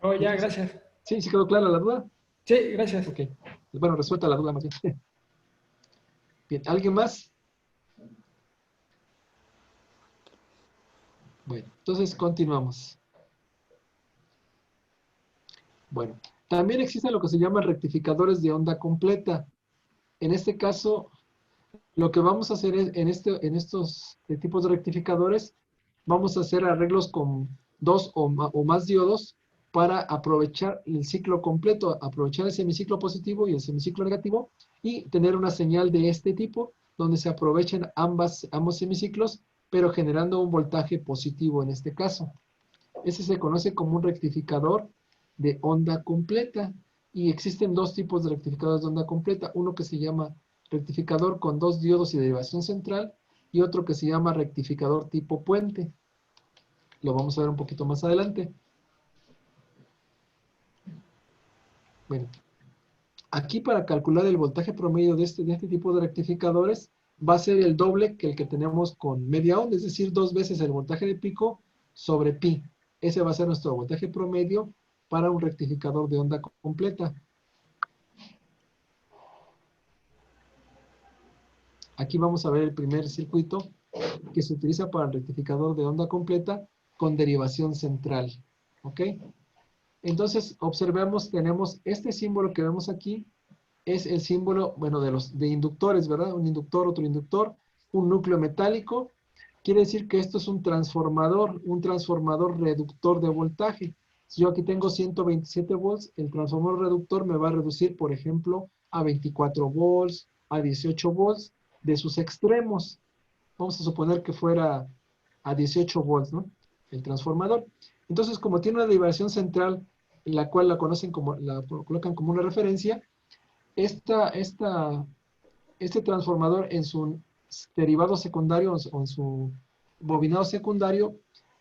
Oh, ya, gracias. ¿Sí? ¿Sí quedó clara la duda? Sí, gracias. Ok. Bueno, resuelta la duda más bien. Bien, ¿alguien más? Bueno, entonces continuamos. Bueno, también existen lo que se llaman rectificadores de onda completa. En este caso, lo que vamos a hacer es, en estos tipos de rectificadores, vamos a hacer arreglos con 2 o más diodos para aprovechar el ciclo completo, aprovechar el semiciclo positivo y el semiciclo negativo y tener una señal de este tipo donde se aprovechen ambos semiciclos, pero generando un voltaje positivo en este caso. Ese se conoce como un rectificador de onda completa. Y existen dos tipos de rectificadores de onda completa. Uno que se llama rectificador con 2 diodos y derivación central y otro que se llama rectificador tipo puente. Lo vamos a ver un poquito más adelante. Bueno, aquí para calcular el voltaje promedio de este tipo de rectificadores va a ser el doble que el que tenemos con media onda, es decir, 2 veces el voltaje de pico sobre pi. Ese va a ser nuestro voltaje promedio para un rectificador de onda completa. Aquí vamos a ver el primer circuito que se utiliza para el rectificador de onda completa con derivación central. ¿Ok? Entonces, observemos, tenemos este símbolo que vemos aquí, es el símbolo, bueno, de inductores, ¿verdad? Un inductor, otro inductor, un núcleo metálico. Quiere decir que esto es un transformador reductor de voltaje. Si yo aquí tengo 127 volts, el transformador reductor me va a reducir, por ejemplo, a 24 volts, a 18 volts de sus extremos. Vamos a suponer que fuera a 18 volts, ¿no? El transformador. Entonces, como tiene una derivación central, en la cual la colocan como una referencia, este transformador en su derivado secundario o en su bobinado secundario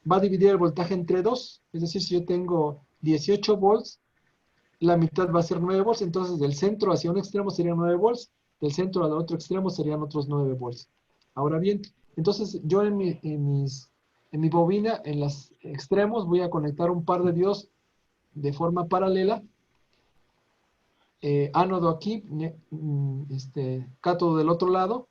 va a dividir el voltaje entre 2. Es decir, si yo tengo 18 volts, la mitad va a ser 9 volts. Entonces, del centro hacia un extremo serían 9 volts. Del centro al otro extremo serían otros 9 volts. Ahora bien, entonces yo en mi bobina, en los extremos, voy a conectar un par de diodos de forma paralela. Ánodo aquí, cátodo del otro lado.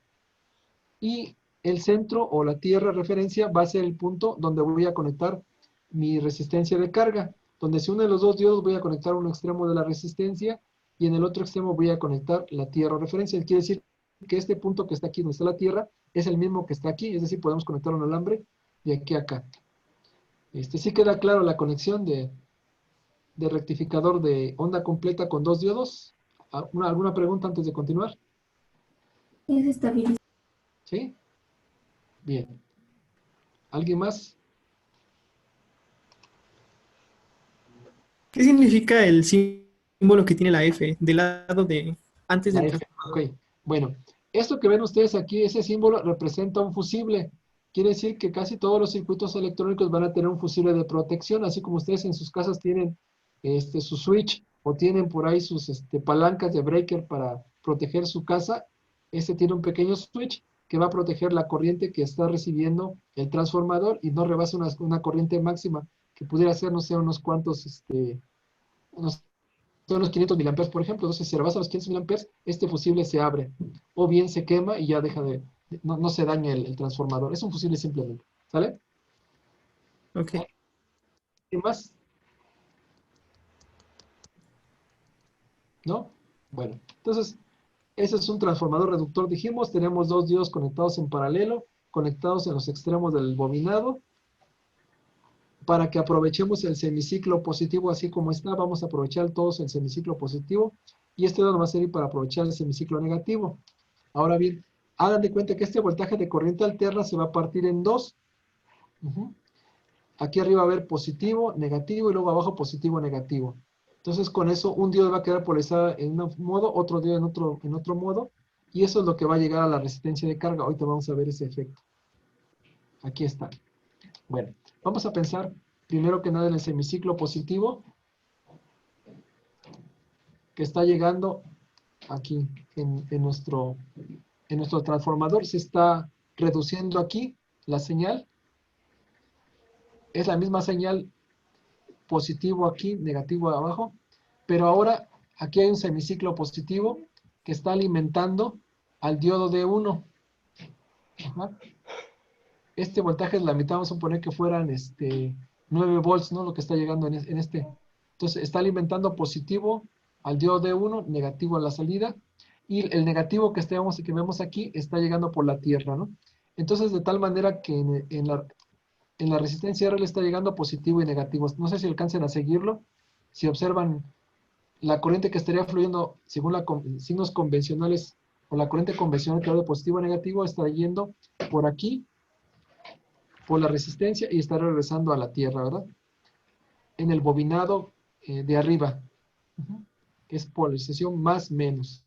Y el centro o la tierra referencia va a ser el punto donde voy a conectar mi resistencia de carga. Donde si uno de los dos diodos voy a conectar un extremo de la resistencia y en el otro extremo voy a conectar la tierra referencia. Quiere decir que este punto que está aquí donde está la tierra es el mismo que está aquí. Es decir, podemos conectar un alambre de aquí a acá. Sí queda claro la conexión de rectificador de onda completa con 2 diodos. ¿Alguna pregunta antes de continuar? Es estabilizado. ¿Sí? Bien. ¿Alguien más? ¿Qué significa el símbolo que tiene la F del lado de antes del transformador? Ok. Bueno, esto que ven ustedes aquí, ese símbolo representa un fusible. Quiere decir que casi todos los circuitos electrónicos van a tener un fusible de protección, así como ustedes en sus casas tienen su switch o tienen por ahí sus palancas de breaker para proteger su casa. Tiene un pequeño switch que va a proteger la corriente que está recibiendo el transformador y no rebase una corriente máxima que pudiera ser, no sé, unos cuantos, unos 500 miliamperes, por ejemplo. Entonces, si rebasa los 500 miliamperes, este fusible se abre o bien se quema y ya deja no se daña el transformador. Es un fusible simplemente. ¿Sale? Ok. ¿Qué más? ¿No? Bueno, entonces, ese es un transformador reductor, dijimos. Tenemos 2 diodos conectados en paralelo, conectados en los extremos del bobinado. Para que aprovechemos el semiciclo positivo así como está, vamos a aprovechar todos el semiciclo positivo. Y este nos va a servir para aprovechar el semiciclo negativo. Ahora bien, hagan de cuenta que este voltaje de corriente alterna se va a partir en 2. Aquí arriba va a haber positivo, negativo y luego abajo positivo, negativo. Entonces con eso un diodo va a quedar polarizado en un modo, otro diodo en otro modo. Y eso es lo que va a llegar a la resistencia de carga. Ahorita vamos a ver ese efecto. Aquí está. Bueno, vamos a pensar primero que nada en el semiciclo positivo que está llegando aquí en nuestro transformador. Se está reduciendo aquí la señal. Es la misma señal positivo aquí, negativo abajo, pero ahora aquí hay un semiciclo positivo que está alimentando al diodo D1. Este voltaje es la mitad, vamos a suponer que fueran 9 volts, ¿no? Lo que está llegando en este. Entonces está alimentando positivo al diodo D1, negativo a la salida, y el negativo que vemos aquí está llegando por la tierra, ¿no? Entonces, de tal manera que en la resistencia R le está llegando positivo y negativo. No sé si alcancen a seguirlo. Si observan la corriente que estaría fluyendo según signos convencionales, o la corriente convencional que va de positivo a negativo, está yendo por aquí, por la resistencia, y está regresando a la tierra, ¿verdad? En el bobinado de arriba. Es polarización más menos.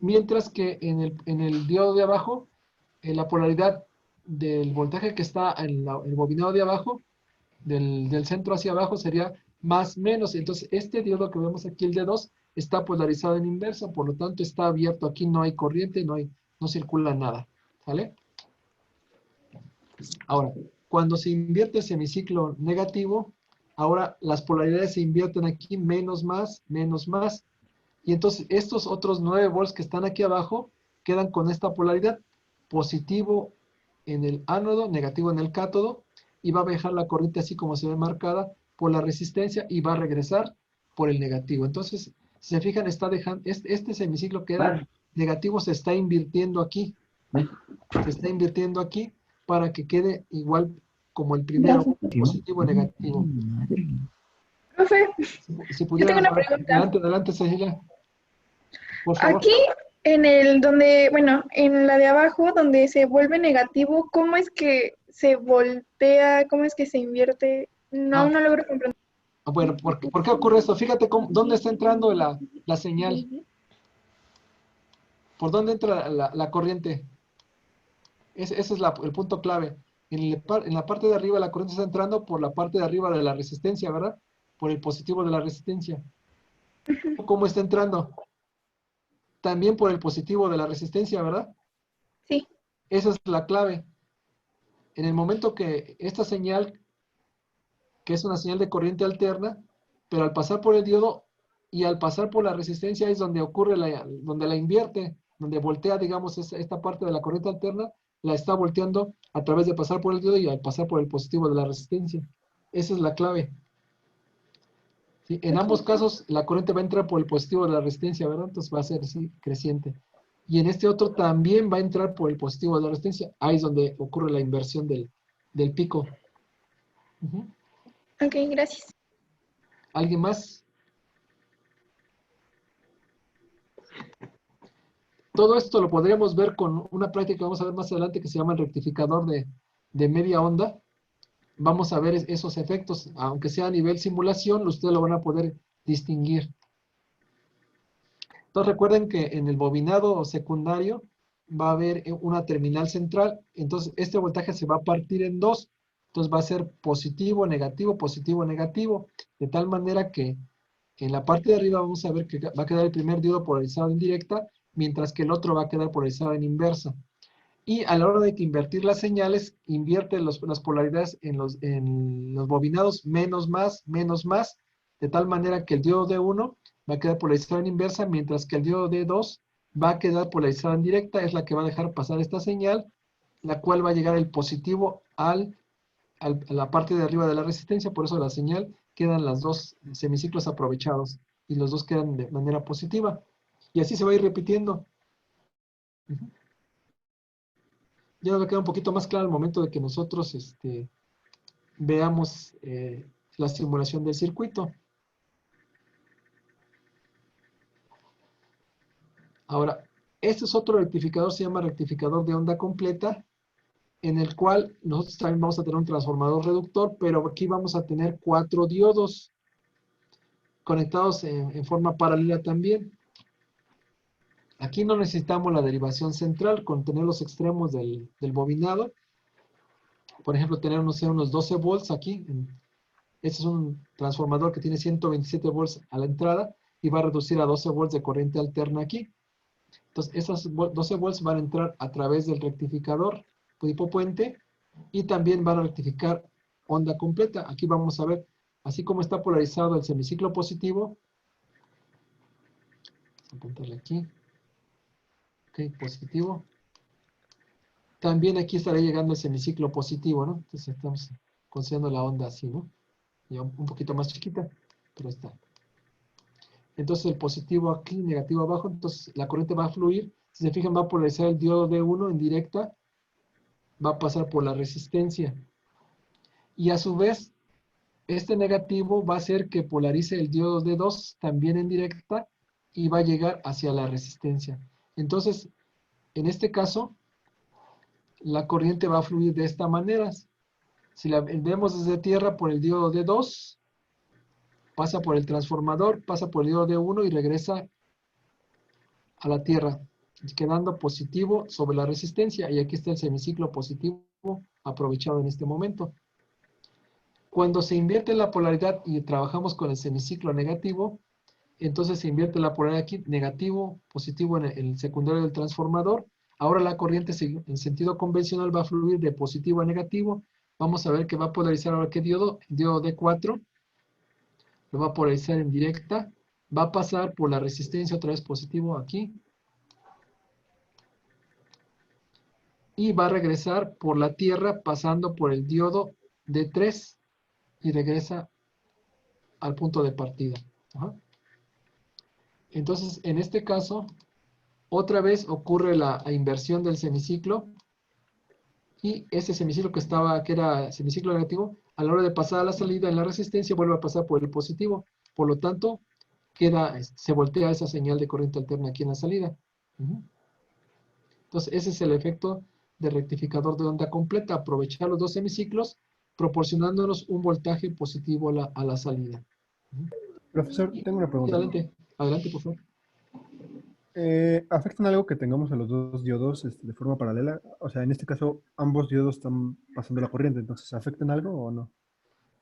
Mientras que en el diodo de abajo, la polaridad del voltaje que está en el bobinado de abajo, del centro hacia abajo, sería más menos. Entonces, este diodo que vemos aquí, el D2, está polarizado en inversa, por lo tanto está abierto. Aquí no hay corriente, no circula nada. ¿Sale? Ahora, cuando se invierte el semiciclo negativo, ahora las polaridades se invierten aquí, menos más, menos más. Y entonces estos otros 9 volts que están aquí abajo quedan con esta polaridad, positivo en el ánodo, negativo en el cátodo, y va a viajar la corriente así como se ve marcada por la resistencia y va a regresar por el negativo. Entonces, si se fijan, está dejando, este semiciclo que era negativo se está invirtiendo aquí. Se está invirtiendo aquí para que quede igual como el primero, positivo, negativo. Profe, Si yo pudiera, tengo una pregunta. adelante, Cecilia. Por favor. Aquí, en la de abajo, donde se vuelve negativo, ¿cómo es que se voltea? ¿Cómo es que se invierte? No logro comprender. Bueno, ¿por qué ocurre esto? Fíjate dónde está entrando la señal. ¿Por dónde entra la corriente? Ese es el punto clave. En la parte de arriba la corriente está entrando por la parte de arriba de la resistencia, ¿verdad? Por el positivo de la resistencia. ¿Cómo está entrando? También por el positivo de la resistencia, ¿verdad? Sí. Esa es la clave. En el momento que esta señal, que es una señal de corriente alterna, pero al pasar por el diodo y al pasar por la resistencia es donde ocurre, donde la invierte, donde voltea, digamos, esta parte de la corriente alterna, la está volteando a través de pasar por el diodo y al pasar por el positivo de la resistencia. Esa es la clave. ¿Sí? En ambos casos, la corriente va a entrar por el positivo de la resistencia, ¿verdad? Entonces va a ser así, creciente. Y en este otro también va a entrar por el positivo de la resistencia. Ahí es donde ocurre la inversión del pico. Ok, gracias. ¿Alguien más? Todo esto lo podríamos ver con una práctica que vamos a ver más adelante que se llama el rectificador de media onda. Vamos a ver esos efectos, aunque sea a nivel simulación, ustedes lo van a poder distinguir. Entonces recuerden que en el bobinado secundario va a haber una terminal central, entonces este voltaje se va a partir en dos, entonces va a ser positivo, negativo, de tal manera que en la parte de arriba vamos a ver que va a quedar el primer diodo polarizado en directa, mientras que el otro va a quedar polarizado en inversa. Y a la hora de que invertir las señales, invierte las polaridades en los bobinados menos más, de tal manera que el diodo D1 va a quedar polarizado en inversa, mientras que el diodo D2 va a quedar polarizado en directa, es la que va a dejar pasar esta señal, la cual va a llegar el positivo a la parte de arriba de la resistencia, por eso la señal quedan las dos semiciclos aprovechados, y los dos quedan de manera positiva. Y así se va a ir repitiendo. Ya nos va a quedar un poquito más claro al momento de que nosotros veamos la simulación del circuito. Ahora, este es otro rectificador, se llama rectificador de onda completa, en el cual nosotros también vamos a tener un transformador reductor, pero aquí vamos a tener 4 diodos conectados en forma paralela también. Aquí no necesitamos la derivación central con tener los extremos del bobinado. Por ejemplo, tener, no sé, unos 12 volts aquí. Este es un transformador que tiene 127 volts a la entrada y va a reducir a 12 volts de corriente alterna aquí. Entonces, esos 12 volts van a entrar a través del rectificador tipo puente y también van a rectificar onda completa. Aquí vamos a ver, así como está polarizado el semiciclo positivo. Vamos a apuntarle aquí. Ok, positivo. También aquí estará llegando el semiciclo positivo, ¿no? Entonces estamos considerando la onda así, ¿no? ya un poquito más chiquita, pero está. Entonces el positivo aquí, negativo abajo, entonces la corriente va a fluir. Si se fijan, va a polarizar el diodo D1 en directa, va a pasar por la resistencia. Y a su vez, este negativo va a hacer que polarice el diodo D2 también en directa y va a llegar hacia la resistencia. Entonces, en este caso, la corriente va a fluir de esta manera. Si la vemos desde tierra por el diodo D2, pasa por el transformador, pasa por el diodo D1 y regresa a la tierra, quedando positivo sobre la resistencia. Y aquí está el semiciclo positivo aprovechado en este momento. Cuando se invierte la polaridad y trabajamos con el semiciclo negativo, entonces se invierte la polaridad aquí, negativo, positivo en el secundario del transformador. Ahora la corriente en sentido convencional va a fluir de positivo a negativo. Vamos a ver que va a polarizar ahora qué diodo, el diodo D4. Lo va a polarizar en directa. Va a pasar por la resistencia otra vez positivo aquí. Y va a regresar por la tierra pasando por el diodo D3 y regresa al punto de partida. Ajá. Entonces, en este caso, otra vez ocurre la inversión del semiciclo y ese semiciclo que era semiciclo negativo, a la hora de pasar a la salida en la resistencia vuelve a pasar por el positivo. Por lo tanto, se voltea esa señal de corriente alterna aquí en la salida. Entonces, ese es el efecto de rectificador de onda completa, aprovechar los dos semiciclos proporcionándonos un voltaje positivo a la salida. Profesor, tengo una pregunta. Adelante, por favor. ¿Afectan algo que tengamos a los dos diodos de forma paralela? O sea, en este caso, ambos diodos están pasando la corriente, entonces, ¿afectan algo o no?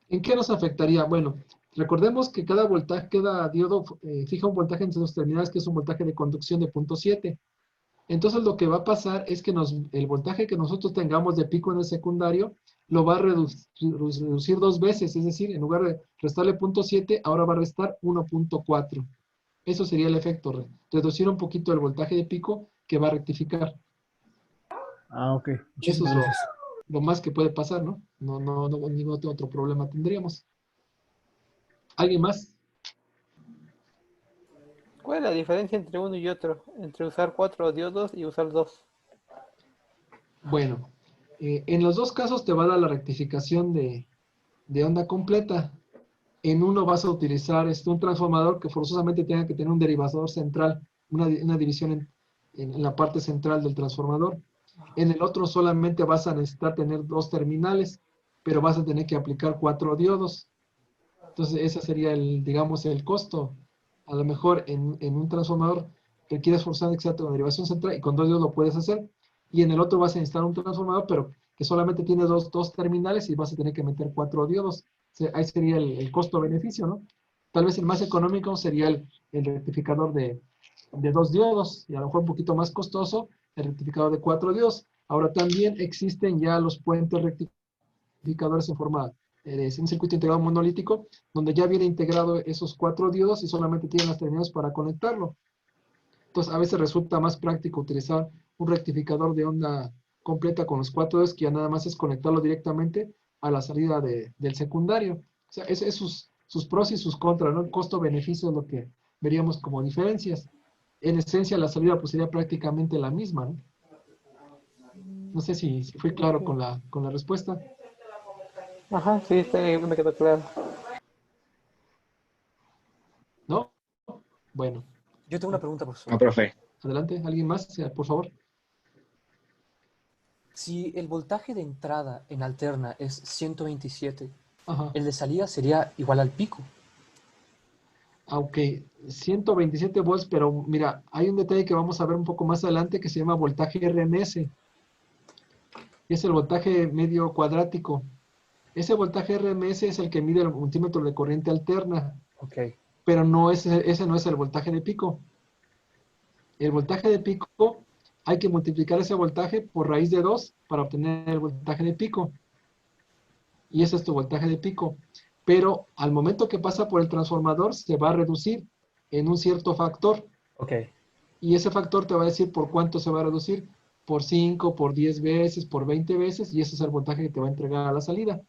¿En qué nos afectaría? Bueno, recordemos que cada diodo fija un voltaje entre sus terminales, que es un voltaje de conducción de 0.7. Entonces, lo que va a pasar es que el voltaje que nosotros tengamos de pico en el secundario lo va a reducir dos veces, es decir, en lugar de restarle 0.7, ahora va a restar 1.4. Eso sería el efecto, reducir un poquito el voltaje de pico que va a rectificar. Ah, ok. Eso es lo más que puede pasar, ¿no? No, ningún otro problema tendríamos. ¿Alguien más? ¿Cuál es la diferencia entre uno y otro? Entre usar 4 diodos y usar 2. Bueno, en los dos casos te va a dar la rectificación de onda completa. En uno vas a utilizar un transformador que forzosamente tenga que tener un derivador central, una división en la parte central del transformador. En el otro solamente vas a necesitar tener dos terminales, pero vas a tener que aplicar 4 diodos. Entonces ese sería digamos, el costo. A lo mejor en un transformador requieres forzar una derivación central y con 2 diodos lo puedes hacer. Y en el otro vas a necesitar un transformador, pero que solamente tiene dos terminales y vas a tener que meter 4 diodos. Ahí sería el costo-beneficio, ¿no? Tal vez el más económico sería el rectificador de 2 diodos y a lo mejor un poquito más costoso el rectificador de 4 diodos. Ahora también existen ya los puentes rectificadores en forma de un circuito integrado monolítico donde ya viene integrado esos 4 diodos y solamente tienen las terminales para conectarlo. Entonces a veces resulta más práctico utilizar un rectificador de onda completa con los 4 diodos que ya nada más es conectarlo directamente a la salida del secundario. O sea, es sus pros y sus contras, ¿no? El costo-beneficio es lo que veríamos como diferencias. En esencia, la salida pues sería prácticamente la misma, ¿no? No sé si fui claro con la respuesta. Ajá, sí, me quedó claro. ¿No? Bueno. Yo tengo una pregunta, profesor. No, profe. Adelante, ¿alguien más? Por favor. Si el voltaje de entrada en alterna es 127, ajá, el de salida sería igual al pico. Ok, 127 volts, pero mira, hay un detalle que vamos a ver un poco más adelante que se llama voltaje RMS. Es el voltaje medio cuadrático. Ese voltaje RMS es el que mide el multímetro de corriente alterna. Ok. Pero no ese no es el voltaje de pico. El voltaje de pico, hay que multiplicar ese voltaje por raíz de 2 para obtener el voltaje de pico. Y ese es tu voltaje de pico. Pero al momento que pasa por el transformador, se va a reducir en un cierto factor. Ok. Y ese factor te va a decir por cuánto se va a reducir. Por 5, por 10 veces, por 20 veces. Y ese es el voltaje que te va a entregar a la salida.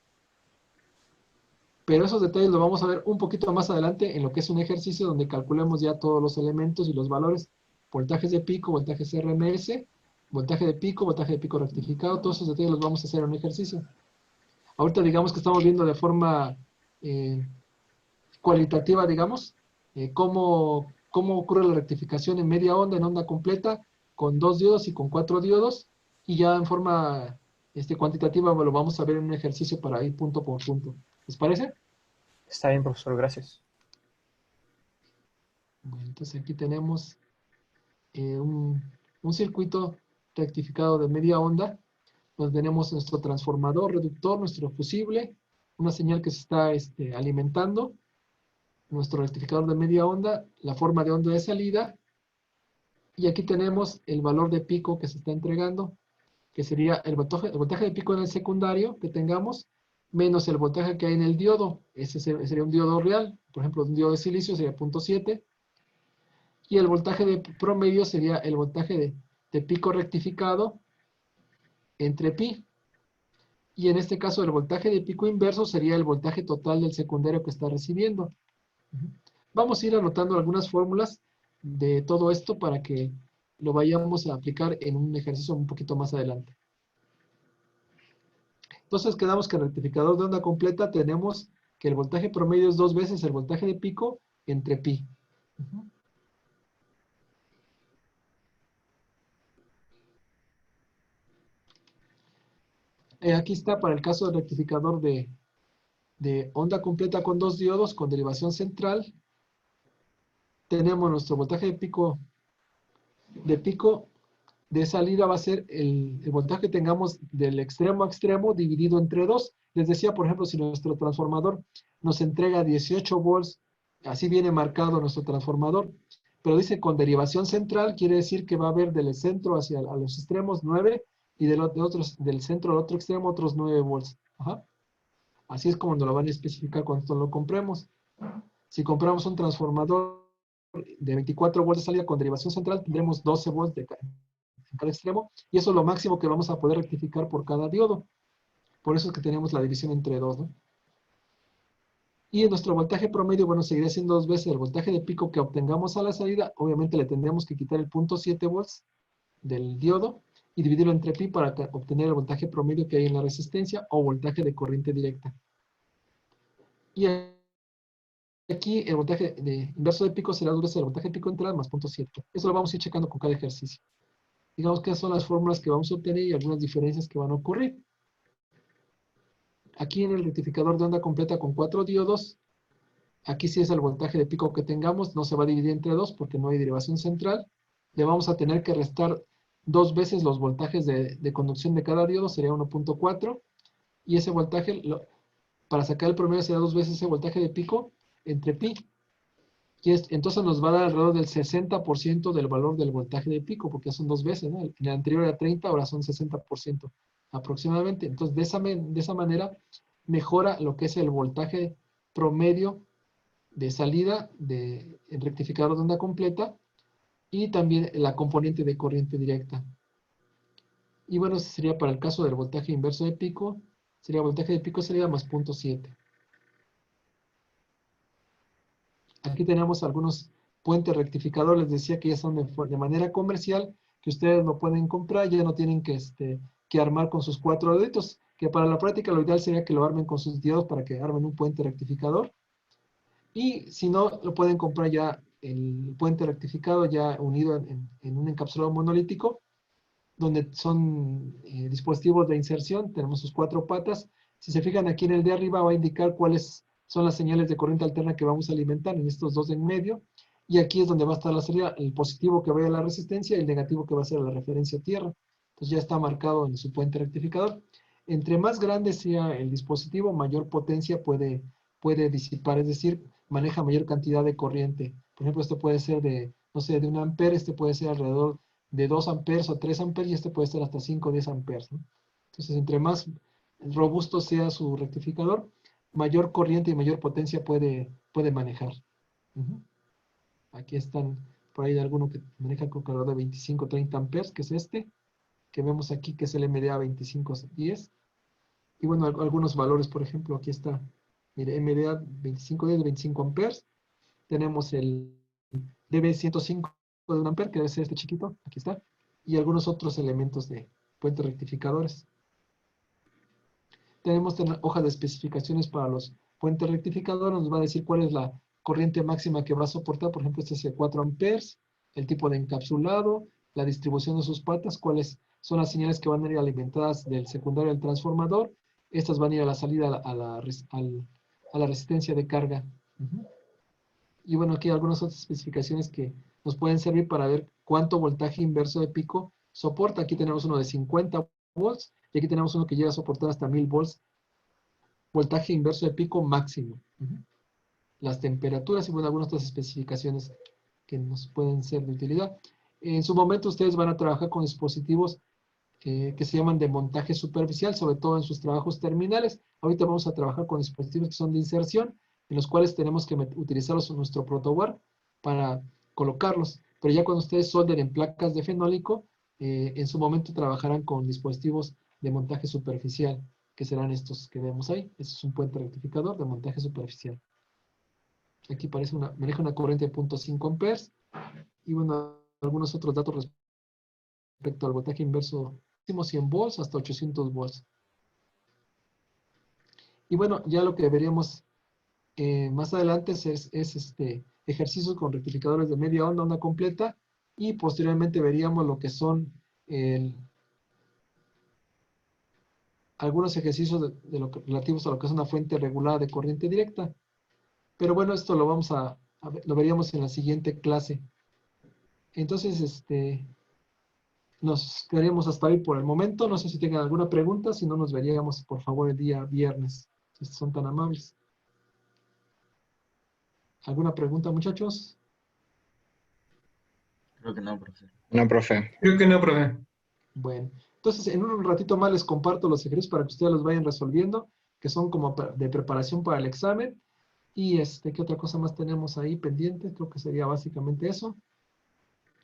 Pero esos detalles los vamos a ver un poquito más adelante en lo que es un ejercicio donde calculemos ya todos los elementos y los valores, voltajes de pico, voltajes RMS, voltaje de pico rectificado, todos esos detalles los vamos a hacer en un ejercicio. Ahorita digamos que estamos viendo de forma cualitativa, digamos, cómo ocurre la rectificación en media onda, en onda completa, con 2 diodos y con 4 diodos, y ya en forma cuantitativa lo vamos a ver en un ejercicio para ir punto por punto. ¿Les parece? Está bien, profesor, gracias. Bueno, entonces aquí tenemos un circuito rectificado de media onda, donde tenemos nuestro transformador, reductor, nuestro fusible, una señal que se está alimentando, nuestro rectificador de media onda, la forma de onda de salida, y aquí tenemos el valor de pico que se está entregando, que sería el voltaje de pico en el secundario que tengamos, menos el voltaje que hay en el diodo. Ese sería un diodo real, por ejemplo, un diodo de silicio sería 0.7, y el voltaje de promedio sería el voltaje de pico rectificado entre pi. Y en este caso el voltaje de pico inverso sería el voltaje total del secundario que está recibiendo. Vamos a ir anotando algunas fórmulas de todo esto para que lo vayamos a aplicar en un ejercicio un poquito más adelante. Entonces quedamos que en el rectificador de onda completa tenemos que el voltaje promedio es 2 veces el voltaje de pico entre pi. Aquí está para el caso del rectificador de onda completa con 2 diodos con derivación central. Tenemos nuestro voltaje de pico de salida va a ser el voltaje que tengamos del extremo a extremo dividido entre 2. Les decía, por ejemplo, si nuestro transformador nos entrega 18 volts, así viene marcado nuestro transformador, pero dice con derivación central, quiere decir que va a haber del centro hacia a los extremos 9 y del centro al otro extremo otros 9 volts. Ajá. Así es como nos lo van a especificar cuando lo compremos. Si compramos un transformador de 24 volts de salida con derivación central, tendremos 12 volts en cada extremo, y eso es lo máximo que vamos a poder rectificar por cada diodo. Por eso es que tenemos la división entre 2, ¿no? Y en nuestro voltaje promedio, bueno, seguirá siendo 2 veces el voltaje de pico que obtengamos a la salida. Obviamente le tendremos que quitar el 0.7 volts del diodo y dividirlo entre pi para obtener el voltaje promedio que hay en la resistencia o voltaje de corriente directa. Y aquí el voltaje inverso de pico será 2 veces el voltaje de pico entrada más 0.7. Eso lo vamos a ir checando con cada ejercicio. Digamos que esas son las fórmulas que vamos a obtener y algunas diferencias que van a ocurrir. Aquí en el rectificador de onda completa con 4 diodos, aquí sí es el voltaje de pico que tengamos, no se va a dividir entre 2 porque no hay derivación central. Le vamos a tener que restar 2 veces los voltajes de conducción de cada diodo, sería 1.4. Y ese voltaje, para sacar el promedio, será 2 veces ese voltaje de pico entre pi. Y entonces nos va a dar alrededor del 60% del valor del voltaje de pico, porque son 2 veces, ¿no? En el anterior era 30, ahora son 60% aproximadamente. Entonces, de esa manera, mejora lo que es el voltaje promedio de salida en rectificador de onda completa y también la componente de corriente directa. Y bueno, ese sería para el caso del voltaje inverso de pico, sería voltaje de pico salida más 0.7. Aquí tenemos algunos puentes rectificadores, les decía que ya son de manera comercial, que ustedes lo pueden comprar, ya no tienen que armar con sus 4 deditos, que para la práctica lo ideal sería que lo armen con sus diodos para que armen un puente rectificador. Y si no, lo pueden comprar ya el puente rectificado ya unido en un encapsulado monolítico, donde son dispositivos de inserción, tenemos sus 4 patas. Si se fijan aquí en el de arriba va a indicar cuáles son las señales de corriente alterna que vamos a alimentar en estos 2 de en medio, y aquí es donde va a estar la salida, el positivo que vaya a la resistencia y el negativo que va a ser a la referencia tierra. Entonces ya está marcado en su puente rectificador. Entre más grande sea el dispositivo, mayor potencia puede disipar, es decir, maneja mayor cantidad de corriente. Por ejemplo, este puede ser de, no sé, de 1 ampere, este puede ser alrededor de 2 amperes o 3 amperes, y este puede ser hasta 5 o 10 amperes, ¿no? Entonces, entre más robusto sea su rectificador, mayor corriente y mayor potencia puede manejar. Aquí están, por ahí alguno que maneja con alrededor de 25 o 30 amperes, que es este, que vemos aquí que es el MDA 2510. Y bueno, algunos valores, por ejemplo, aquí está Mire, MDA 2510 de 25 amperes. Tenemos el DB 105 de 1 ampere, que debe ser este chiquito, aquí está. Y algunos otros elementos de puentes rectificadores. Tenemos hoja de especificaciones para los puentes rectificadores. Nos va a decir cuál es la corriente máxima que va a soportar. Por ejemplo, este es el 4 amperes, el tipo de encapsulado, la distribución de sus patas, cuáles son las señales que van a ir alimentadas del secundario del transformador. Estas van a ir a la salida a la resistencia de carga. Y bueno, aquí hay algunas otras especificaciones que nos pueden servir para ver cuánto voltaje inverso de pico soporta. Aquí tenemos uno de 50 volts y aquí tenemos uno que llega a soportar hasta 1000 volts. Voltaje inverso de pico máximo. Las temperaturas y bueno, algunas otras especificaciones que nos pueden ser de utilidad. En su momento ustedes van a trabajar con dispositivos que se llaman de montaje superficial, sobre todo en sus trabajos terminales. Ahorita vamos a trabajar con dispositivos que son de inserción, en los cuales tenemos que utilizarlos en nuestro protoboard para colocarlos. Pero ya cuando ustedes solden en placas de fenólico, en su momento trabajarán con dispositivos de montaje superficial, que serán estos que vemos ahí. Este es un puente rectificador de montaje superficial. Aquí maneja una corriente de 0.5 amperes. Y bueno, algunos otros datos respecto al voltaje inverso, 100 volts hasta 800 volts. Y bueno, ya lo que veríamos más adelante es ejercicios con rectificadores de media onda, onda completa, y posteriormente veríamos lo que son algunos ejercicios relativos a lo que es una fuente regulada de corriente directa. Pero bueno, esto lo vamos a ver, lo veríamos en la siguiente clase. Entonces, nos quedaríamos hasta ahí por el momento. No sé si tengan alguna pregunta, si no nos veríamos, por favor, el día viernes, si son tan amables. ¿Alguna pregunta, muchachos? Creo que no, profe. No, profe. Creo que no, profe. Bueno, entonces en un ratito más les comparto los ejercicios para que ustedes los vayan resolviendo, que son como de preparación para el examen. Y ¿qué otra cosa más tenemos ahí pendiente? Creo que sería básicamente eso.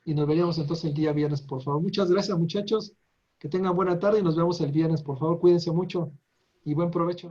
Y nos veríamos entonces el día viernes, por favor. Muchas gracias, muchachos. Que tengan buena tarde y nos vemos el viernes, por favor. Cuídense mucho y buen provecho.